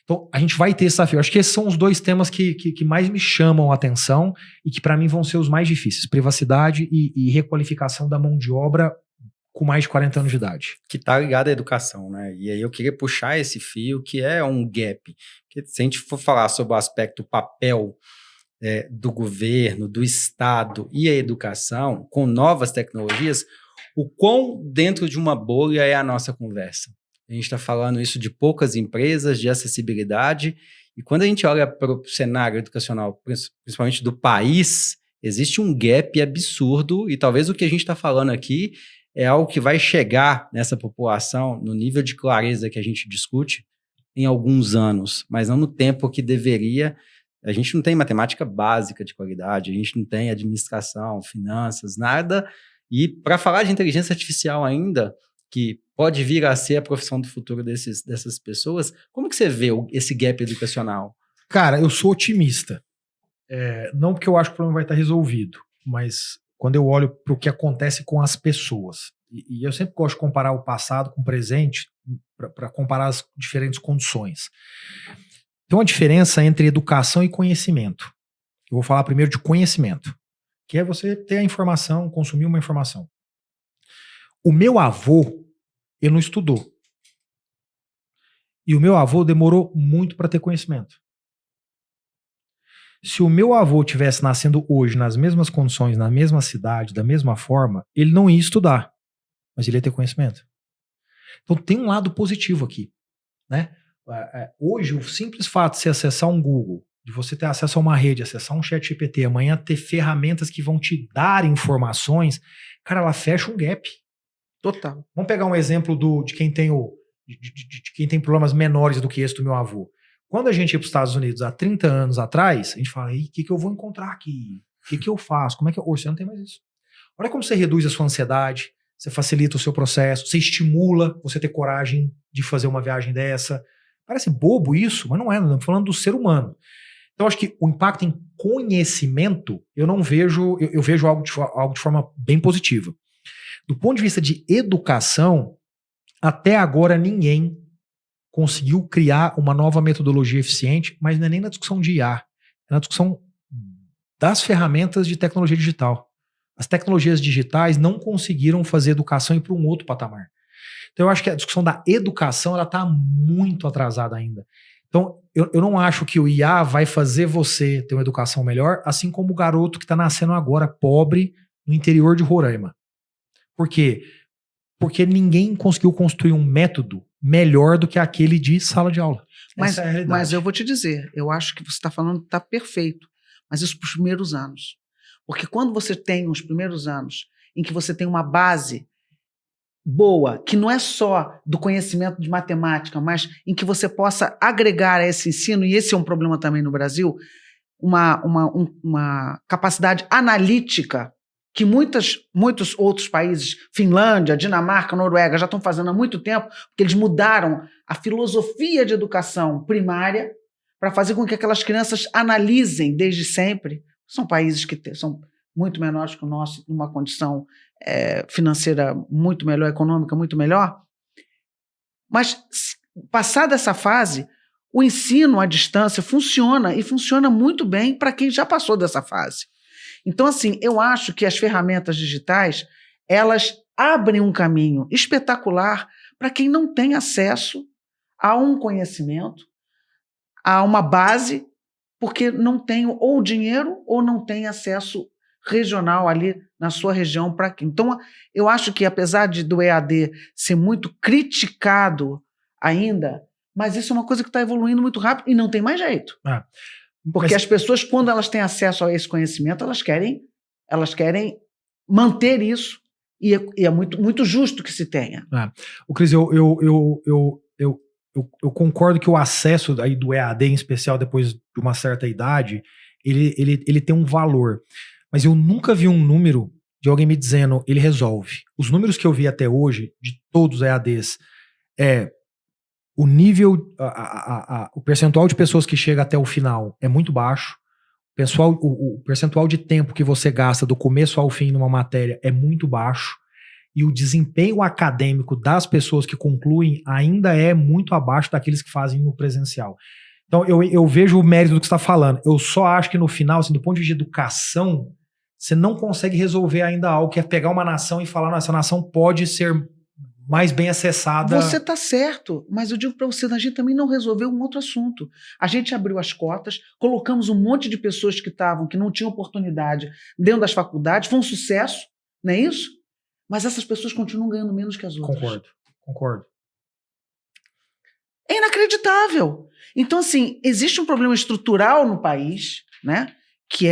Então, a gente vai ter esse desafio. Acho que esses são os dois temas que mais me chamam a atenção e que para mim vão ser os mais difíceis. Privacidade e requalificação da mão de obra com mais de 40 anos de idade. Que tá ligado à educação, né? E aí eu queria puxar esse fio que é um gap. Porque se a gente for falar sobre o aspecto papel do governo, do Estado e a educação, com novas tecnologias, o quão dentro de uma bolha é a nossa conversa. A gente está falando isso de poucas empresas, de acessibilidade, e quando a gente olha para o cenário educacional, principalmente do país, existe um gap absurdo, e talvez o que a gente está falando aqui é algo que vai chegar nessa população, no nível de clareza que a gente discute, em alguns anos, mas não no tempo que deveria. A gente não tem matemática básica de qualidade, a gente não tem administração, finanças, nada. E para falar de inteligência artificial ainda, que pode vir a ser a profissão do futuro dessas pessoas, como que você vê esse gap educacional? Cara, eu sou otimista. Não porque eu acho que o problema vai estar resolvido, mas quando eu olho para o que acontece com as pessoas. E eu sempre gosto de comparar o passado com o presente para comparar as diferentes condições. Tem uma diferença entre educação e conhecimento. Eu vou falar primeiro de conhecimento, que é você ter a informação, consumir uma informação. O meu avô, ele não estudou. E o meu avô demorou muito para ter conhecimento. Se o meu avô tivesse nascendo hoje nas mesmas condições, na mesma cidade, da mesma forma, ele não ia estudar, mas ele ia ter conhecimento. Então tem um lado positivo aqui, né? Hoje, o simples fato de você acessar um Google, de você ter acesso a uma rede, acessar um ChatGPT, amanhã ter ferramentas que vão te dar informações, cara, ela fecha um gap. Total. Vamos pegar um exemplo de quem tem de quem tem problemas menores do que esse do meu avô. Quando a gente ia para os Estados Unidos há 30 anos atrás, a gente fala, o que eu vou encontrar aqui? O que eu faço? Como é que eu... Hoje você não tem mais isso. Olha como você reduz a sua ansiedade, você facilita o seu processo, você estimula você ter coragem de fazer uma viagem dessa. Parece bobo isso, mas não é, nós estamos falando do ser humano. Então, acho que o impacto em conhecimento, eu não vejo, eu vejo algo de forma bem positiva. Do ponto de vista de educação, até agora ninguém conseguiu criar uma nova metodologia eficiente, mas não é nem na discussão de IA, é na discussão das ferramentas de tecnologia digital. As tecnologias digitais não conseguiram fazer educação ir para um outro patamar. Então eu acho que a discussão da educação ela está muito atrasada ainda. Então eu não acho que o IA vai fazer você ter uma educação melhor, assim como o garoto que está nascendo agora, pobre, no interior de Roraima. Por quê? Porque ninguém conseguiu construir um método melhor do que aquele de sala de aula. Mas eu vou te dizer, eu acho que você está falando está perfeito, mas isso para os primeiros anos. Porque quando você tem os primeiros anos em que você tem uma base boa, que não é só do conhecimento de matemática, mas em que você possa agregar a esse ensino, e esse é um problema também no Brasil, uma capacidade analítica que muitos outros países, Finlândia, Dinamarca, Noruega, já estão fazendo há muito tempo, porque eles mudaram a filosofia de educação primária para fazer com que aquelas crianças analisem desde sempre. São países que são muito menores que o nosso, numa condição financeira muito melhor, econômica muito melhor. Mas, passada essa fase, o ensino à distância funciona, e funciona muito bem para quem já passou dessa fase. Então, assim, eu acho que as ferramentas digitais, elas abrem um caminho espetacular para quem não tem acesso a um conhecimento, a uma base, porque não tem ou dinheiro ou não tem acesso regional ali na sua região para quem. Então, eu acho que, apesar do EAD ser muito criticado ainda, mas isso é uma coisa que está evoluindo muito rápido e não tem mais jeito. Porque as pessoas, quando elas têm acesso a esse conhecimento, elas querem manter isso. E é muito, muito justo que se tenha. O Cris, eu concordo que o acesso aí do EAD, em especial depois de uma certa idade, ele tem um valor. Mas eu nunca vi um número de alguém me dizendo, ele resolve. Os números que eu vi até hoje, de todos os EADs, o nível, o percentual de pessoas que chega até o final é muito baixo. O percentual de tempo que você gasta do começo ao fim numa matéria é muito baixo. E o desempenho acadêmico das pessoas que concluem ainda é muito abaixo daqueles que fazem no presencial. Então, eu vejo o mérito do que você está falando. Eu só acho que no final, assim, do ponto de vista de educação, você não consegue resolver ainda algo, que é pegar uma nação e falar, não, essa nação pode ser mais bem acessada. Você está certo, mas eu digo para você, a gente também não resolveu um outro assunto. A gente abriu as cotas, colocamos um monte de pessoas que não tinham oportunidade dentro das faculdades, foi um sucesso, não é isso? Mas essas pessoas continuam ganhando menos que as outras. Concordo. É inacreditável. Então, assim, existe um problema estrutural no país, né? Que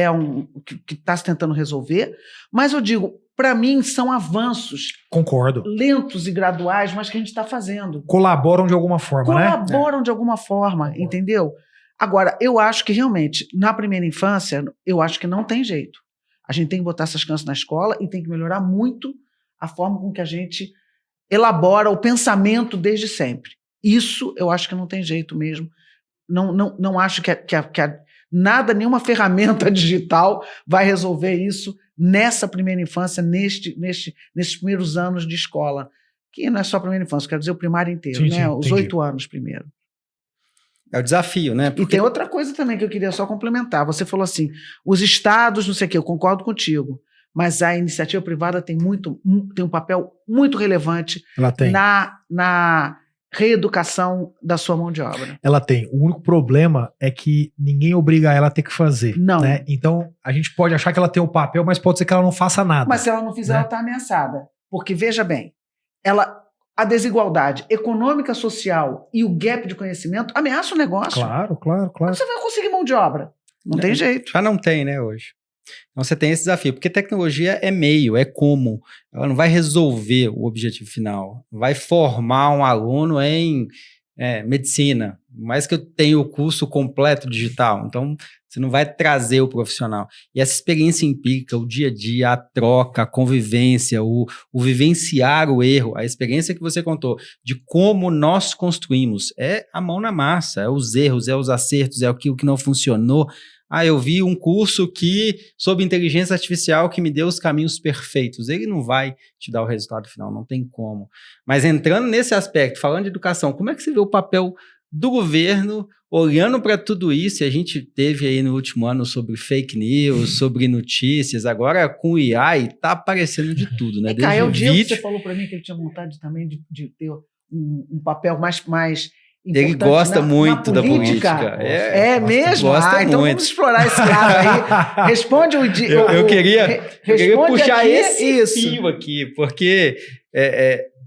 está se tentando resolver, mas eu digo, para mim, são avanços. Concordo. Lentos e graduais, mas que a gente está fazendo. Colaboram de alguma forma, né? Colaboram de alguma forma, entendeu? Agora, eu acho que realmente, na primeira infância, eu acho que não tem jeito. A gente tem que botar essas crianças na escola e tem que melhorar muito a forma com que a gente elabora o pensamento desde sempre. Isso eu acho que não tem jeito mesmo. Não acho que nenhuma ferramenta digital vai resolver isso nessa primeira infância, nesses primeiros anos de escola. Que não é só a primeira infância, quero dizer o primário inteiro, sim, né? Sim, os 8 anos primeiro. É o desafio, né? E tem outra coisa também que eu queria só complementar. Você falou assim, os estados, não sei o quê, eu concordo contigo, mas a iniciativa privada tem um papel muito relevante na reeducação da sua mão de obra. Ela tem. O único problema é que ninguém obriga ela a ter que fazer. Não. Né? Então, a gente pode achar que ela tem o papel, mas pode ser que ela não faça nada. Mas se ela não fizer, ela está ameaçada. Porque, veja bem, a desigualdade econômica, social e o gap de conhecimento ameaça o negócio. Claro. Como você vai conseguir mão de obra? Não tem jeito. Já não tem, né, hoje. Então você tem esse desafio, porque tecnologia é meio, é como. Ela não vai resolver o objetivo final. Vai formar um aluno em medicina, mais que eu tenha o curso completo digital. Então você não vai trazer o profissional. E essa experiência empírica, o dia a dia, a troca, a convivência, o vivenciar o erro, a experiência que você contou de como nós construímos, é a mão na massa, é os erros, é os acertos, é aquilo que não funcionou. Eu vi um curso sobre inteligência artificial que me deu os caminhos perfeitos. Ele não vai te dar o resultado final, não tem como. Mas entrando nesse aspecto, falando de educação, como é que você vê o papel do governo olhando para tudo isso? E a gente teve aí no último ano sobre fake news, sobre notícias, agora com o AI está aparecendo de tudo, né? Desde o dia que você falou para mim que ele tinha vontade também de ter um papel mais ele gosta muito da política. É mesmo? Então vamos explorar esse lado aí. Responde o dia. Eu queria puxar esse fio aqui, porque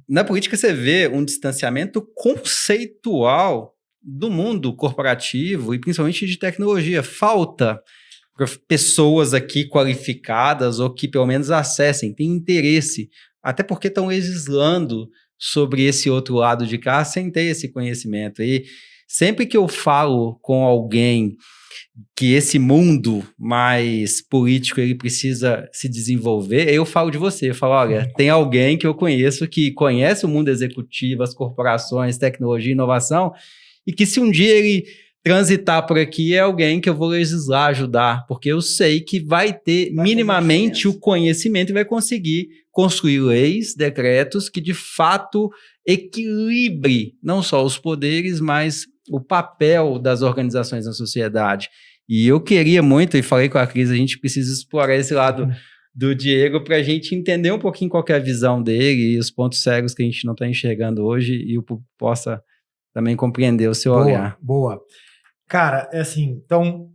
na política você vê um distanciamento conceitual do mundo corporativo e principalmente de tecnologia. Falta pessoas aqui qualificadas ou que pelo menos acessem, têm interesse, até porque estão legislando sobre esse outro lado de cá, sem ter esse conhecimento. E sempre que eu falo com alguém que esse mundo mais político ele precisa se desenvolver, eu falo de você. Eu falo, olha, tem alguém que eu conheço que conhece o mundo executivo, as corporações, tecnologia e inovação, e que se um dia ele transitar por aqui é alguém que eu vou legislar, ajudar, porque eu sei que vai ter minimamente o conhecimento e vai conseguir construir leis, decretos que de fato equilibre não só os poderes, mas o papel das organizações na sociedade. E eu queria muito, e falei com a Cris, a gente precisa explorar esse lado do Diego para a gente entender um pouquinho qual que é a visão dele e os pontos cegos que a gente não está enxergando hoje e o público possa também compreender o seu olhar. Boa. Cara, é assim, então,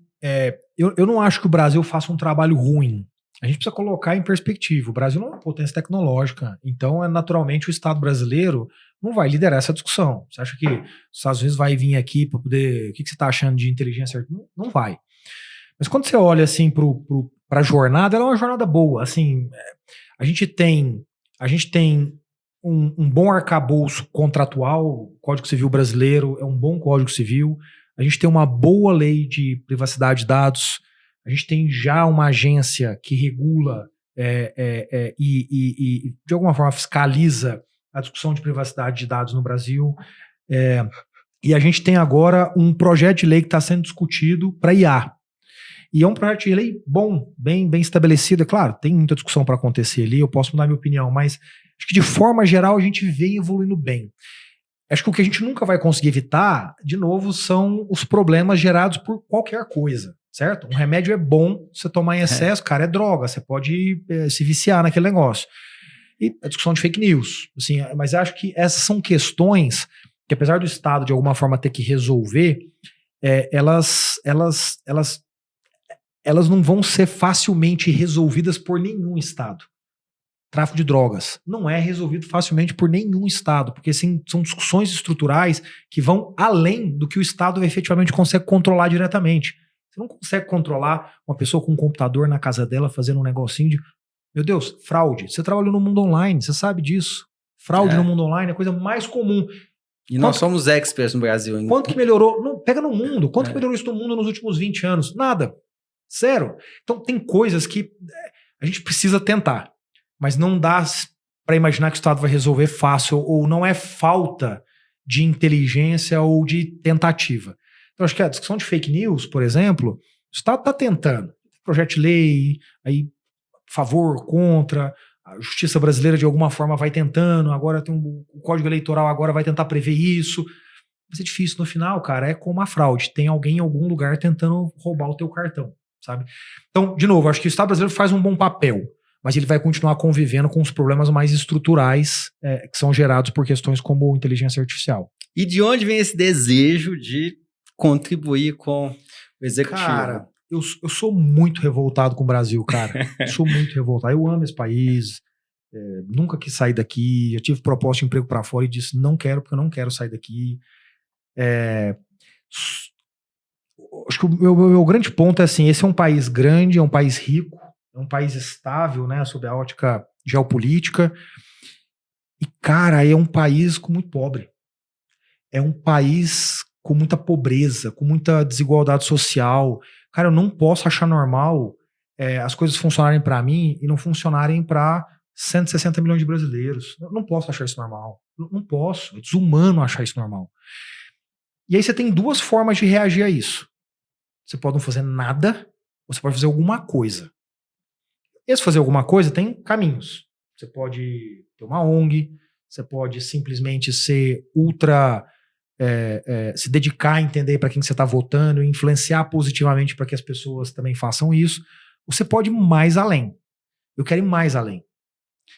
eu não acho que o Brasil faça um trabalho ruim a gente precisa colocar em perspectiva. O Brasil não é uma potência tecnológica, então naturalmente o Estado brasileiro não vai liderar essa discussão. Você acha que os Estados Unidos vai vir aqui para poder... O que você está achando de inteligência artificial? Não vai. Mas quando você olha assim para a jornada, ela é uma jornada boa. Assim, a gente tem um bom arcabouço contratual, o Código Civil brasileiro é um bom Código Civil, a gente tem uma boa lei de privacidade de dados, a gente tem já uma agência que regula e de alguma forma fiscaliza a discussão de privacidade de dados no Brasil, e a gente tem agora um projeto de lei que está sendo discutido para IA. E é um projeto de lei bom, bem estabelecido. É claro, tem muita discussão para acontecer ali, eu posso mudar minha opinião, mas acho que de forma geral a gente vem evoluindo bem. Acho que o que a gente nunca vai conseguir evitar, de novo, são os problemas gerados por qualquer coisa, certo? Um remédio é bom, você tomar em excesso, cara, é droga, você pode se viciar naquele negócio. E a discussão de fake news, assim, mas acho que essas são questões que, apesar do Estado de alguma forma ter que resolver, elas não vão ser facilmente resolvidas por nenhum Estado. Tráfico de drogas não é resolvido facilmente por nenhum Estado, porque sim, são discussões estruturais que vão além do que o Estado efetivamente consegue controlar diretamente. Você não consegue controlar uma pessoa com um computador na casa dela fazendo um negocinho de... Meu Deus, fraude. Você trabalhou no mundo online, você sabe disso. Fraude no mundo online é a coisa mais comum. E nós somos experts no Brasil. Hein? Quanto que melhorou? Não, pega no mundo. Quanto que melhorou isso no mundo nos últimos 20 anos? Nada. Zero. Então tem coisas que a gente precisa tentar, mas não dá para imaginar que o Estado vai resolver fácil, ou não é falta de inteligência ou de tentativa. Então acho que a discussão de fake news, por exemplo, o Estado está tentando. Projeto de lei, aí favor, contra, a justiça brasileira de alguma forma vai tentando, agora tem o Código Eleitoral agora vai tentar prever isso. Mas é difícil. No final, cara, é como a fraude. Tem alguém em algum lugar tentando roubar o teu cartão, sabe? Então, de novo, acho que o Estado brasileiro faz um bom papel, mas ele vai continuar convivendo com os problemas mais estruturais que são gerados por questões como inteligência artificial. E de onde vem esse desejo de contribuir com o executivo? Cara, eu sou muito revoltado com o Brasil, cara. Sou muito revoltado. Eu amo esse país, nunca quis sair daqui, já tive proposta de emprego para fora e disse não quero, porque eu não quero sair daqui. Acho que o meu grande ponto é assim, esse é um país grande, é um país rico, é um país estável, né, sob a ótica geopolítica, e cara, é um país com muito pobre, é um país com muita pobreza, com muita desigualdade social. Cara, eu não posso achar normal as coisas funcionarem para mim e não funcionarem para 160 milhões de brasileiros. Eu não posso achar isso normal, não posso, é desumano achar isso normal. E aí você tem duas formas de reagir a isso. Você pode não fazer nada, ou você pode fazer alguma coisa. Esse fazer alguma coisa tem caminhos. Você pode ter uma ONG, você pode simplesmente ser se dedicar a entender para quem você está votando, influenciar positivamente para que as pessoas também façam isso. Você pode ir mais além. Eu quero ir mais além.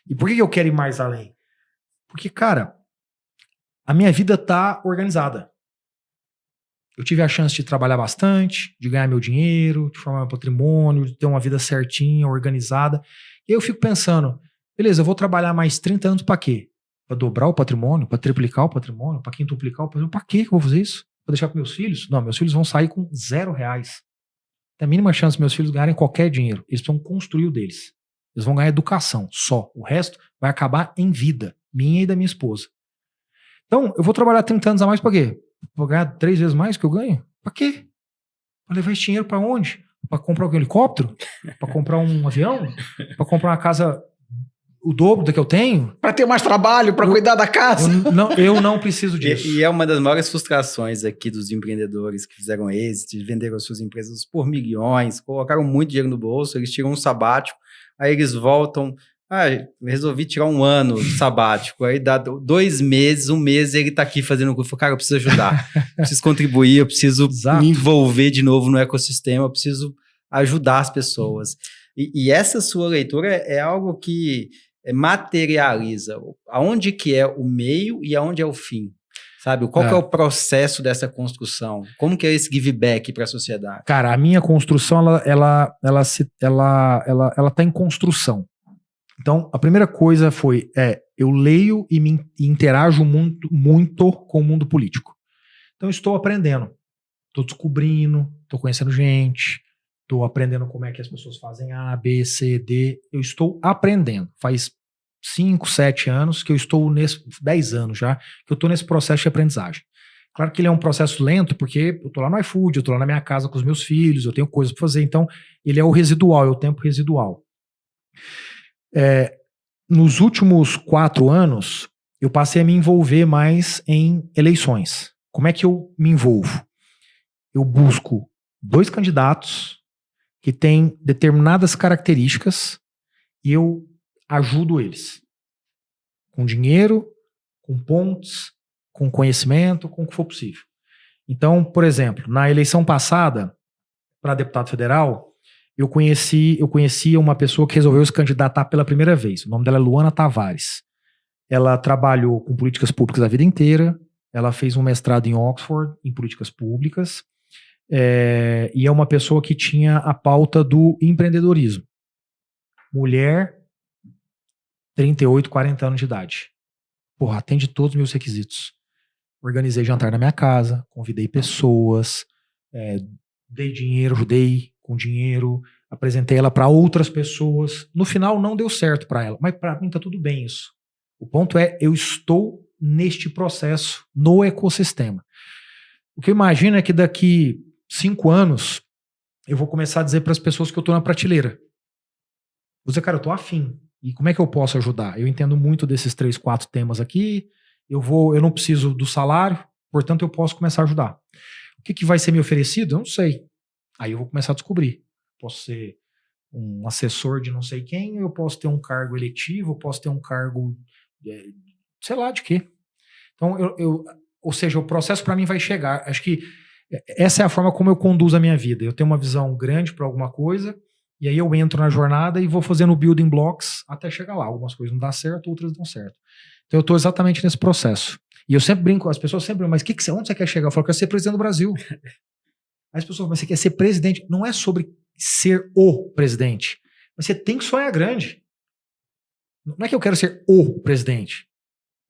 E por que eu quero ir mais além? Porque, cara, a minha vida está organizada. Eu tive a chance de trabalhar bastante, de ganhar meu dinheiro, de formar meu patrimônio, de ter uma vida certinha, organizada. E aí eu fico pensando, beleza, eu vou trabalhar mais 30 anos para quê? Para dobrar o patrimônio? Para triplicar o patrimônio? Para quintuplicar o patrimônio? Para quê que eu vou fazer isso? Para deixar com meus filhos? Não, meus filhos vão sair com R$0. Tem a mínima chance de meus filhos ganharem qualquer dinheiro. Eles precisam construir o deles. Eles vão ganhar educação, só. O resto vai acabar em vida, minha e da minha esposa. Então, eu vou trabalhar 30 anos a mais para quê? Vou ganhar 3 vezes mais que eu ganho? Pra quê? Pra levar esse dinheiro pra onde? Pra comprar um helicóptero? Pra comprar um avião? Pra comprar uma casa o dobro da que eu tenho? Pra ter mais trabalho, pra cuidar da casa? Eu não preciso disso. E é uma das maiores frustrações aqui dos empreendedores que fizeram êxito, venderam as suas empresas por milhões, colocaram muito dinheiro no bolso, eles tiram um sabático, aí eles voltam... resolvi tirar 1 ano de sabático. Aí dá 2 meses, 1 mês, ele tá aqui fazendo o curso. Cara, eu preciso ajudar, eu preciso contribuir, eu preciso me envolver de novo no ecossistema, eu preciso ajudar as pessoas. E essa sua leitura é algo que materializa aonde que é o meio e aonde é o fim. Sabe? Qual que é o processo dessa construção? Como que é esse give back para a sociedade? Cara, a minha construção, ela tá em construção. Então, a primeira coisa foi, eu leio e me interajo muito com o mundo político. Então, eu estou aprendendo, estou descobrindo, estou conhecendo gente, estou aprendendo como é que as pessoas fazem A, B, C, D. Eu estou aprendendo. Faz 5, 7 anos que eu estou 10 anos já, que eu estou nesse processo de aprendizagem. Claro que ele é um processo lento, porque eu estou lá no iFood, eu estou lá na minha casa com os meus filhos, eu tenho coisas para fazer, então ele é o residual, é o tempo residual. Nos últimos 4 anos, eu passei a me envolver mais em eleições. Como é que eu me envolvo? Eu busco 2 candidatos que têm determinadas características e eu ajudo eles. Com dinheiro, com pontos, com conhecimento, com o que for possível. Então, por exemplo, na eleição passada, para deputado federal, eu conhecia uma pessoa que resolveu se candidatar pela primeira vez. O nome dela é Luana Tavares. Ela trabalhou com políticas públicas a vida inteira. Ela fez um mestrado em Oxford, em políticas públicas. E é uma pessoa que tinha a pauta do empreendedorismo. Mulher, 38, 40 anos de idade. Porra, atende todos os meus requisitos. Organizei jantar na minha casa, convidei pessoas, dei dinheiro, ajudei com dinheiro, apresentei ela para outras pessoas. No final não deu certo para ela, mas para mim tá tudo bem isso. O ponto é, eu estou neste processo, no ecossistema. O que eu imagino é que daqui 5 anos eu vou começar a dizer para as pessoas que eu tô na prateleira. Vou dizer, cara, eu tô afim. E como é que eu posso ajudar? Eu entendo muito desses 3, 4 temas aqui. Eu não preciso do salário, portanto eu posso começar a ajudar. O que vai ser me oferecido? Eu não sei. Aí eu vou começar a descobrir. Posso ser um assessor de não sei quem, eu posso ter um cargo eletivo, eu posso ter um cargo, sei lá de quê. Então, ou seja, o processo para mim vai chegar. Acho que essa é a forma como eu conduzo a minha vida. Eu tenho uma visão grande para alguma coisa, e aí eu entro na jornada e vou fazendo building blocks até chegar lá. Algumas coisas não dão certo, outras dão certo. Então eu estou exatamente nesse processo. E eu sempre brinco, as pessoas sempre brincam, mas onde você quer chegar? Eu falo, eu quero ser presidente do Brasil. Aí as pessoas, mas você quer ser presidente? Não é sobre ser o presidente. Mas você tem que sonhar grande. Não é que eu quero ser o presidente.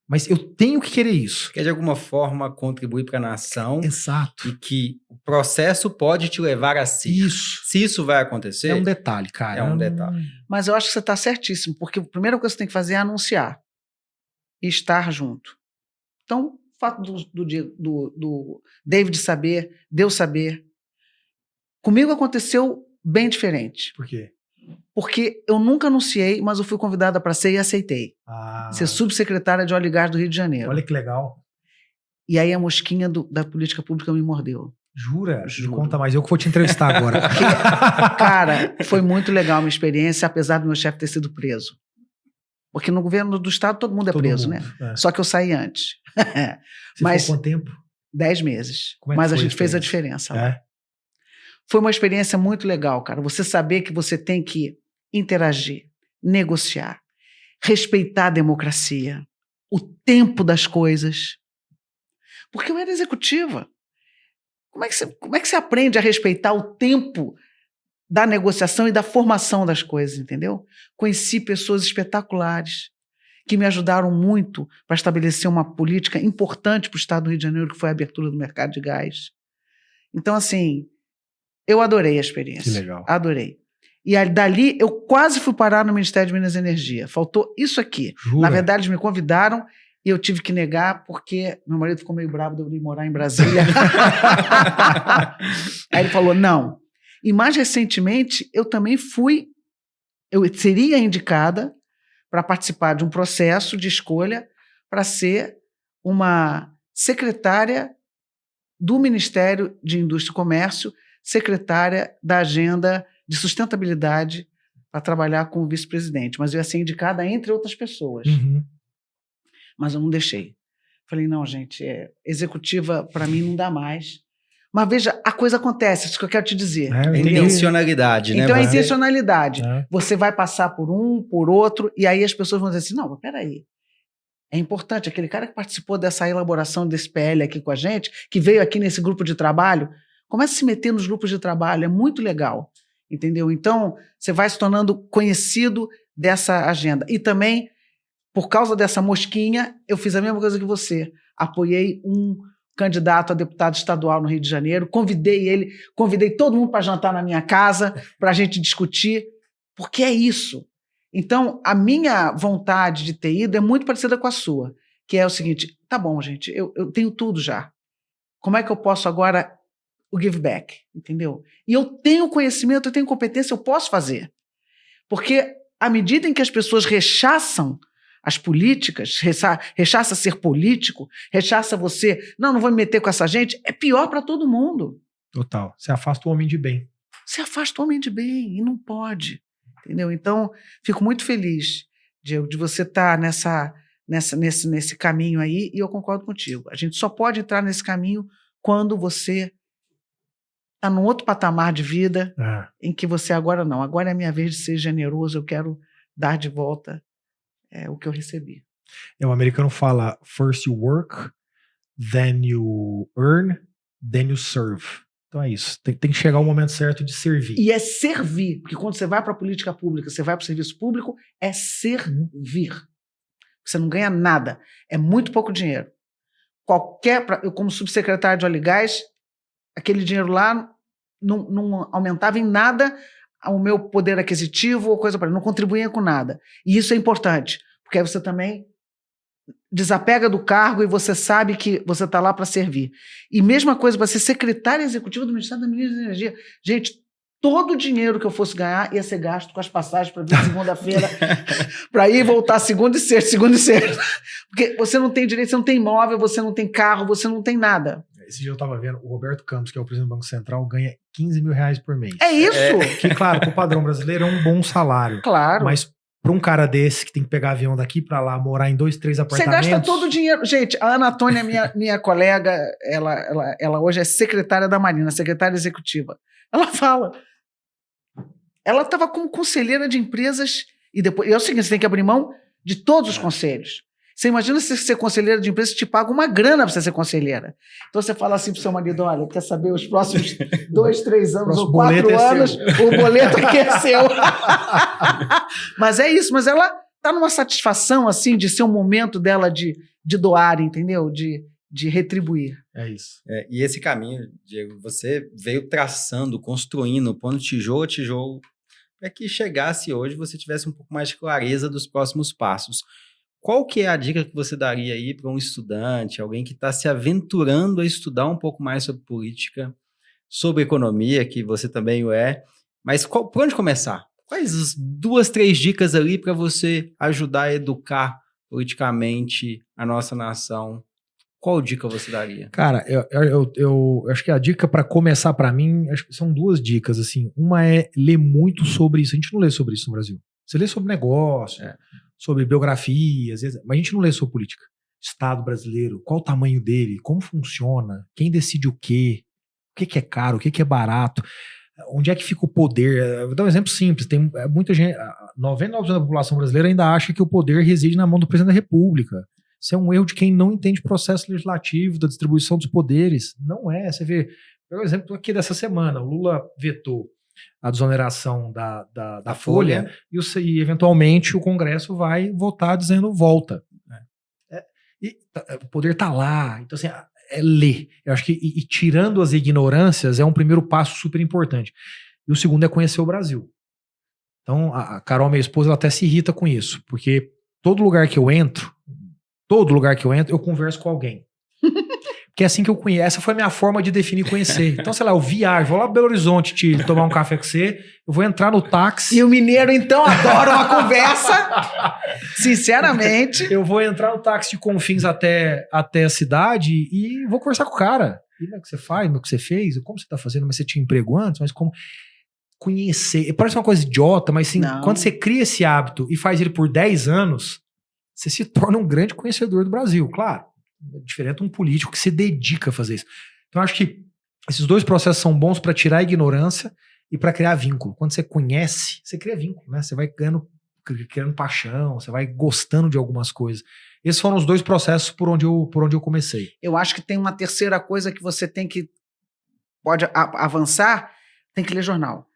Mas eu tenho que querer isso. Quer de alguma forma contribuir para a nação. Exato. E que o processo pode te levar a ser. Isso. Se isso vai acontecer... É um detalhe, cara. É um detalhe. Mas eu acho que você está certíssimo, porque a primeira coisa que você tem que fazer é anunciar. E estar junto. Então, o fato do David saber, de eu saber, comigo aconteceu bem diferente. Por quê? Porque eu nunca anunciei, mas eu fui convidada para ser e aceitei. Ser subsecretária de óleo e gás do Rio de Janeiro. Olha que legal. E aí a mosquinha da política pública me mordeu. Jura? Juro. Me conta mais. Eu que vou te entrevistar agora. Cara, foi muito legal a minha experiência, apesar do meu chefe ter sido preso. Porque no governo do estado todo mundo é preso, né? Só que eu saí antes. Mas ficou quanto tempo? 10 meses. Como é que mas a foi gente fez a diferença lá. É? Foi uma experiência muito legal, cara. Você saber que você tem que interagir, negociar, respeitar a democracia, o tempo das coisas. Porque eu era executiva. Como é que você aprende a respeitar o tempo da negociação e da formação das coisas, entendeu? Conheci pessoas espetaculares que me ajudaram muito para estabelecer uma política importante para o estado do Rio de Janeiro, que foi a abertura do mercado de gás. Então, assim, eu adorei a experiência. Que legal. Adorei. E aí, dali, eu quase fui parar no Ministério de Minas e Energia. Faltou isso aqui. Jura? Na verdade, eles me convidaram e eu tive que negar porque meu marido ficou meio bravo de eu ir morar em Brasília. Aí ele falou, não. E mais recentemente, eu também eu seria indicada para participar de um processo de escolha para ser uma secretária do Ministério de Indústria e Comércio, secretária da Agenda de Sustentabilidade para trabalhar com o vice-presidente. Mas eu ia ser indicada entre outras pessoas. Uhum. Mas eu não deixei. Falei, não, gente, executiva para mim não dá mais. Mas veja, a coisa acontece, isso que eu quero te dizer. Intencionalidade, né? Então é intencionalidade. É. Você vai passar por um, por outro, e aí as pessoas vão dizer assim, não, mas peraí, É importante. Aquele cara que participou dessa elaboração desse PL aqui com a gente, que veio aqui nesse grupo de trabalho, comece a se meter nos grupos de trabalho, é muito legal, entendeu? Então, você vai se tornando conhecido dessa agenda. E também, por causa dessa mosquinha, eu fiz a mesma coisa que você. Apoiei um candidato a deputado estadual no Rio de Janeiro, convidei todo mundo para jantar na minha casa, para a gente discutir, porque é isso. Então, a minha vontade de ter ido é muito parecida com a sua, que é o seguinte, tá bom, gente, eu tenho tudo já. Como é que eu posso agora o give back, entendeu? E eu tenho conhecimento, eu tenho competência, eu posso fazer. Porque à medida em que as pessoas rechaçam as políticas, rechaça ser político, rechaça você, não vou me meter com essa gente, é pior para todo mundo. Total. Você afasta o homem de bem. Você afasta o homem de bem e não pode. Entendeu? Então, fico muito feliz, Diego, de você estar nesse caminho aí, e eu concordo contigo. A gente só pode entrar nesse caminho quando você está num outro patamar de vida em que você agora não. Agora é a minha vez de ser generoso, eu quero dar de volta o que eu recebi. O americano fala, first you work, then you earn, then you serve. Então é isso, tem que chegar o momento certo de servir. E é servir, porque quando você vai para a política pública, você vai para o serviço público, é servir. Você não ganha nada, é muito pouco dinheiro. Eu como subsecretário de óleo e gás, aquele dinheiro lá não aumentava em nada o meu poder aquisitivo ou coisa para não contribuía com nada. E isso é importante, porque aí você também desapega do cargo e você sabe que você está lá para servir. E mesma coisa para ser secretária executiva do Ministério da Minas e Energia. Gente, todo o dinheiro que eu fosse ganhar ia ser gasto com as passagens para vir segunda-feira, para ir e voltar segunda e sexta. Porque você não tem direito, você não tem imóvel, você não tem carro, você não tem nada. Esse dia eu estava vendo, o Roberto Campos, que é o presidente do Banco Central, ganha 15 mil reais por mês. É isso! Que, claro, para o padrão brasileiro é um bom salário. Claro. Mas para um cara desse que tem que pegar avião daqui para lá, morar em 2, 3 apartamentos... Você gasta todo o dinheiro. Gente, a Ana Antônia, minha colega, ela hoje é secretária da Marina, secretária executiva. Ela fala... Ela estava como conselheira de empresas e depois... E é o seguinte, você tem que abrir mão de todos os conselhos. Você imagina se ser conselheira de empresa te paga uma grana para você ser conselheira. Então você fala assim pro seu marido, olha, quer saber os próximos 2, 3 anos ou 4 anos, o boleto aqui é seu. Mas é isso, mas ela tá numa satisfação assim de ser um momento dela de doar, entendeu? De retribuir. É isso. E esse caminho, Diego, você veio traçando, construindo, pondo tijolo a tijolo, para que chegasse hoje você tivesse um pouco mais de clareza dos próximos passos. Qual que é a dica que você daria aí para um estudante, alguém que está se aventurando a estudar um pouco mais sobre política, sobre economia, que você também o é, mas por onde começar? Quais as 2, 3 dicas ali para você ajudar a educar politicamente a nossa nação? Qual dica você daria? Cara, eu acho que a dica para começar para mim, acho que são 2 dicas, assim. Uma é ler muito sobre isso. A gente não lê sobre isso no Brasil. Você lê sobre negócio, sobre biografias, mas a gente não lê sobre política. Estado brasileiro, qual o tamanho dele, como funciona, quem decide o que é caro, o que é barato, onde é que fica o poder. Vou dar um exemplo simples, tem muita gente, 99% da população brasileira ainda acha que o poder reside na mão do presidente da República. Isso é um erro de quem não entende o processo legislativo, da distribuição dos poderes. Não é, você vê, por exemplo, aqui dessa semana, o Lula vetou a desoneração da Folha e eventualmente o Congresso vai votar dizendo volta. O poder está lá. Então, assim, é ler. Eu acho que e tirando as ignorâncias é um primeiro passo super importante. E o segundo é conhecer o Brasil. Então, a Carol, minha esposa, ela até se irrita com isso, porque todo lugar que eu entro, eu converso com alguém. Que é assim que eu conheço. Essa foi a minha forma de definir conhecer. Então, sei lá, eu viajo, vou lá para Belo Horizonte tomar um café com você, eu vou entrar no táxi. E o mineiro, então, adora uma conversa. Sinceramente. Eu vou entrar no táxi de Confins até a cidade e vou conversar com o cara. E como é que você faz? Como é que você fez? Como você está fazendo? Mas você tinha emprego antes? Mas como... Conhecer. Parece uma coisa idiota, mas assim, quando você cria esse hábito e faz ele por 10 anos, você se torna um grande conhecedor do Brasil, claro. É diferente de um político que se dedica a fazer isso. Então, eu acho que esses 2 processos são bons para tirar a ignorância e para criar vínculo. Quando você conhece, você cria vínculo, né? Você vai ganhando criando paixão, você vai gostando de algumas coisas. Esses foram os 2 processos por onde eu comecei. Eu acho que tem uma terceira coisa que você pode avançar, tem que ler jornal.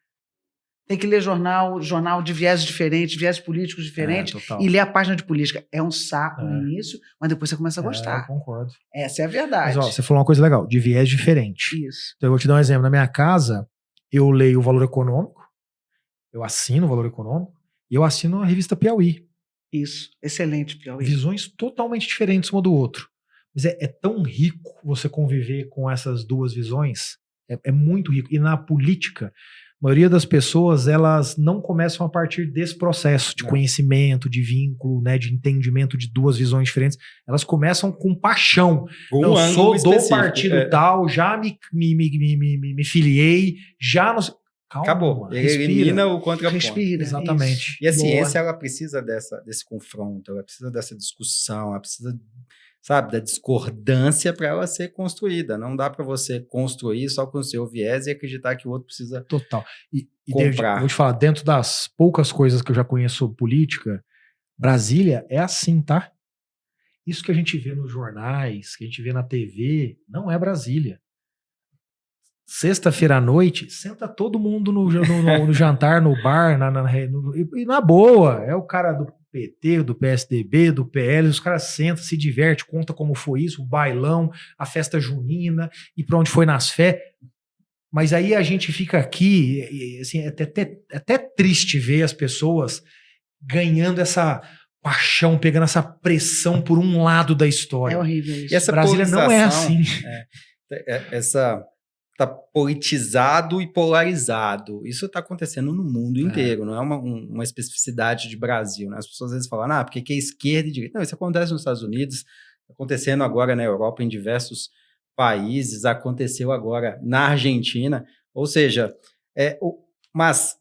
Tem que ler jornal de viés diferentes, viés políticos diferentes, e ler a página de política. É um saco no início, mas depois você começa a gostar. Eu concordo. Essa é a verdade. Mas, ó, você falou uma coisa legal, de viés diferente. Isso. Então eu vou te dar um exemplo. Na minha casa, eu leio o Valor Econômico, eu assino o Valor Econômico, e eu assino a revista Piauí. Isso. Excelente, Piauí. Visões totalmente diferentes uma do outro. Mas é tão rico você conviver com essas 2 visões. É muito rico. E na política, a maioria das pessoas, elas não começam a partir desse processo de conhecimento, de vínculo, né, de entendimento de 2 visões diferentes. Elas começam com paixão. Eu sou do partido tal, já me filiei, já... Calma, acabou. Ele elimina o contraponto. Respira. Exatamente. Isso. E a ciência, ela precisa desse confronto, ela precisa dessa discussão, ela precisa, sabe, da discordância para ela ser construída. Não dá para você construir só com o seu viés e acreditar que o outro precisa total. E comprar. David, vou te falar, dentro das poucas coisas que eu já conheço sobre política, Brasília é assim, tá? Isso que a gente vê nos jornais, que a gente vê na TV, não é Brasília. Sexta-feira à noite, senta todo mundo no jantar, no bar, e na boa, é o cara do PT, do PSDB, do PL, os caras sentam, se divertem, conta como foi isso, o bailão, a festa junina, e pra onde foi nas férias. Mas aí a gente fica aqui, assim, é até triste ver as pessoas ganhando essa paixão, pegando essa pressão por um lado da história. É horrível isso. E essa Brasília não é assim. Tá politizado e polarizado. Isso está acontecendo no mundo inteiro, não é uma especificidade de Brasil, né? As pessoas às vezes falam, porque é esquerda e direita. Não, isso acontece nos Estados Unidos, acontecendo agora na Europa, em diversos países, aconteceu agora na Argentina, ou seja, mas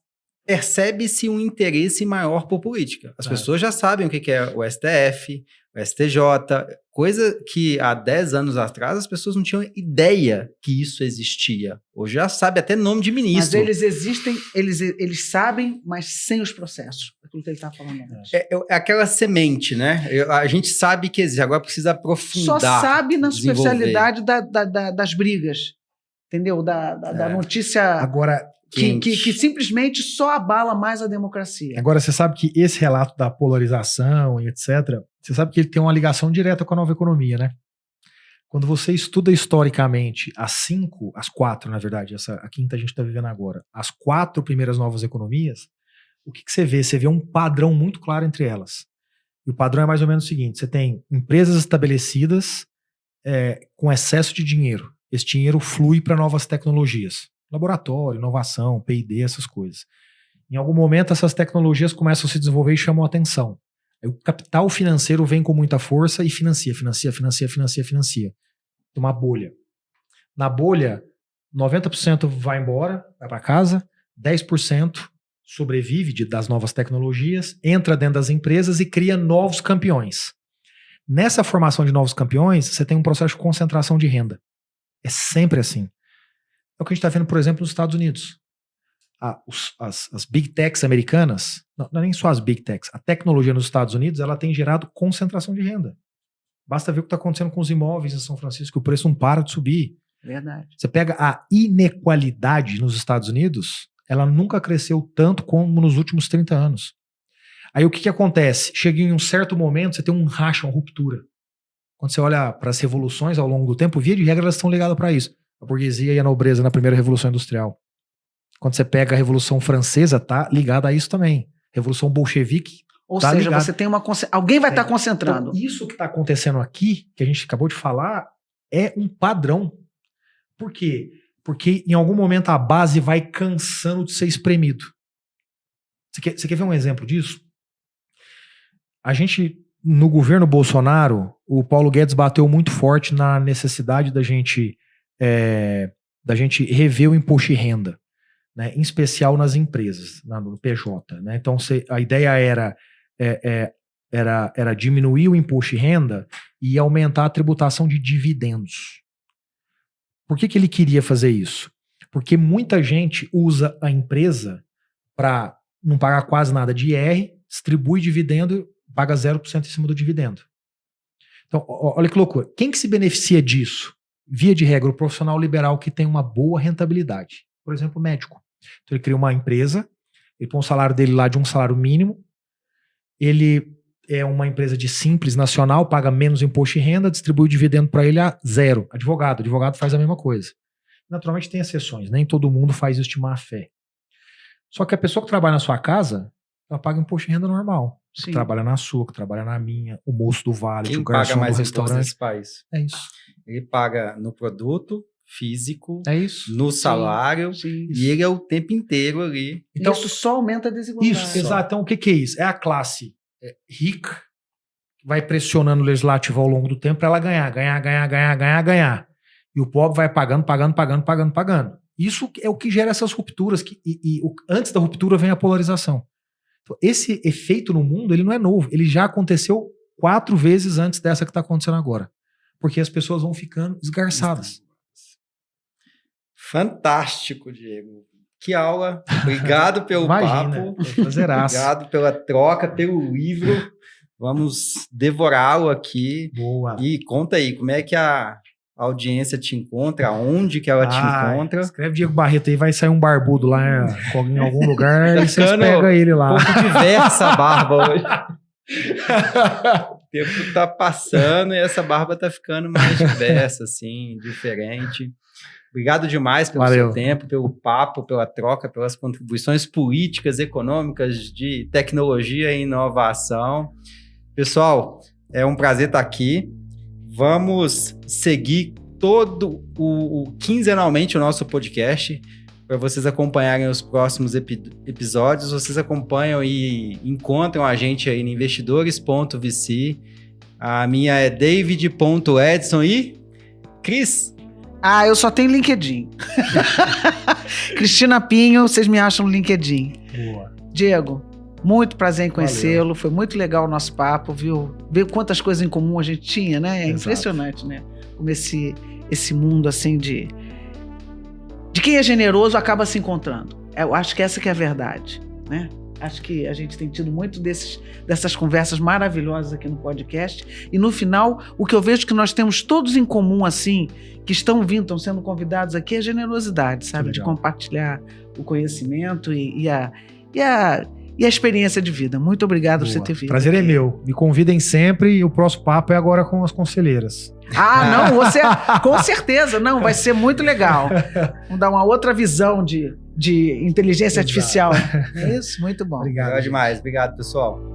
percebe-se um interesse maior por política. As pessoas já sabem o que é o STF, o STJ, coisa que há 10 anos atrás as pessoas não tinham ideia que isso existia. Hoje já sabe até nome de ministro. Mas eles existem, eles sabem, mas sem os processos. É aquilo que ele está falando antes. É aquela semente, né? A gente sabe que existe, agora precisa aprofundar. Só sabe na superficialidade das brigas, entendeu? Da notícia agora, que simplesmente só abala mais a democracia. Agora, você sabe que esse relato da polarização e etc., você sabe que ele tem uma ligação direta com a nova economia, né? Quando você estuda historicamente as 4, na verdade, a quinta a gente está vivendo agora, as 4 primeiras novas economias, o que você vê? Você vê um padrão muito claro entre elas. E o padrão é mais ou menos o seguinte: você tem empresas estabelecidas com excesso de dinheiro. Esse dinheiro flui para novas tecnologias. Laboratório, inovação, P&D, essas coisas. Em algum momento, essas tecnologias começam a se desenvolver e chamam a atenção. Aí o capital financeiro vem com muita força e financia. Uma bolha. Na bolha, 90% vai embora, vai para casa, 10% sobrevive das novas tecnologias, entra dentro das empresas e cria novos campeões. Nessa formação de novos campeões, você tem um processo de concentração de renda. É sempre assim. É o que a gente está vendo, por exemplo, nos Estados Unidos. As big techs americanas, não é nem só as big techs, a tecnologia nos Estados Unidos, ela tem gerado concentração de renda. Basta ver o que está acontecendo com os imóveis em São Francisco, que o preço não para de subir. Verdade. Você pega a inequalidade nos Estados Unidos, ela nunca cresceu tanto como nos últimos 30 anos. Aí o que acontece? Chega em um certo momento, você tem um racha, uma ruptura. Quando você olha para as revoluções ao longo do tempo, via de regra, elas estão ligadas para isso. A burguesia e a nobreza na primeira Revolução Industrial. Quando você pega a Revolução Francesa, tá ligada a isso também. Revolução Bolchevique. Ou seja, ligado. Você tem alguém vai estar concentrando. Então, isso que está acontecendo aqui, que a gente acabou de falar, é um padrão. Por quê? Porque em algum momento a base vai cansando de ser espremido. Você quer ver um exemplo disso? A gente, no governo Bolsonaro, o Paulo Guedes bateu muito forte na necessidade da gente rever o imposto de renda, né, em especial nas empresas, no PJ. Né? Então, a ideia era diminuir o imposto de renda e aumentar a tributação de dividendos. Por que ele queria fazer isso? Porque muita gente usa a empresa para não pagar quase nada de IR, distribui dividendo, paga 0% em cima do dividendo. Então, olha que loucura. Quem que se beneficia disso? Via de regra, o profissional liberal que tem uma boa rentabilidade. Por exemplo, o médico. Então, ele cria uma empresa, ele põe o salário dele lá de um salário mínimo, ele é uma empresa de simples nacional, paga menos imposto de renda, distribui o dividendo para ele a 0. Advogado faz a mesma coisa. Naturalmente tem exceções, nem todo mundo faz isso de má fé. Só que a pessoa que trabalha na sua casa, ela paga imposto de renda normal. Que trabalha na sua, que trabalha na minha, o moço do vale, Quem o garçom paga mais do restaurante. nesse país? É isso. Ele paga no produto físico, É isso. no salário, Sim. e ele é o tempo inteiro ali. Então, isso só aumenta a desigualdade. Isso, exato. Então, o que é isso? É a classe rica que vai pressionando o legislativo ao longo do tempo para ela ganhar. E o pobre vai pagando. Isso é o que gera essas rupturas. Antes da ruptura vem a polarização. Então, esse efeito no mundo, ele não é novo. Ele já aconteceu 4 vezes antes dessa que está acontecendo agora. Porque as pessoas vão ficando esgarçadas. Fantástico, Diego. Que aula. Obrigado pelo papo. Obrigado pela troca, pelo livro. Vamos devorá-lo aqui. Boa. E conta aí, como é que a audiência te encontra? Onde que ela te encontra? Escreve Diego Barreto aí, vai sair um barbudo lá em algum lugar e vocês pegam ele lá. Um pouco diversa a barba hoje. O tempo tá passando e essa barba tá ficando mais diversa, assim, diferente. Obrigado demais pelo seu tempo, pelo papo, pela troca, pelas contribuições políticas, econômicas, de tecnologia e inovação. Pessoal, é um prazer estar aqui. Vamos seguir quinzenalmente o nosso podcast para vocês acompanharem os próximos episódios. Vocês acompanham e encontram a gente aí no investidores.vc. A minha é david.edson e Cris. Eu só tenho LinkedIn. Cristina Pinho, vocês me acham no LinkedIn. Boa. Diego, muito prazer em conhecê-lo. Foi muito legal o nosso papo, viu? Ver quantas coisas em comum a gente tinha, né? É impressionante, né? Como esse mundo, assim, de quem é generoso acaba se encontrando. Eu acho que essa que é a verdade, né? Acho que a gente tem tido muito dessas conversas maravilhosas aqui no podcast. E no final, o que eu vejo que nós temos todos em comum, assim, que estão sendo convidados aqui, é a generosidade, sabe? De compartilhar o conhecimento e a experiência de vida. Muito obrigado por você ter vindo. Prazer aqui. É meu. Me convidem sempre e o próximo papo é agora com as conselheiras. Não, você... Com certeza. Não, vai ser muito legal. Vamos dar uma outra visão de inteligência artificial. É isso? Muito bom. Obrigado. Legal demais. Obrigado, pessoal.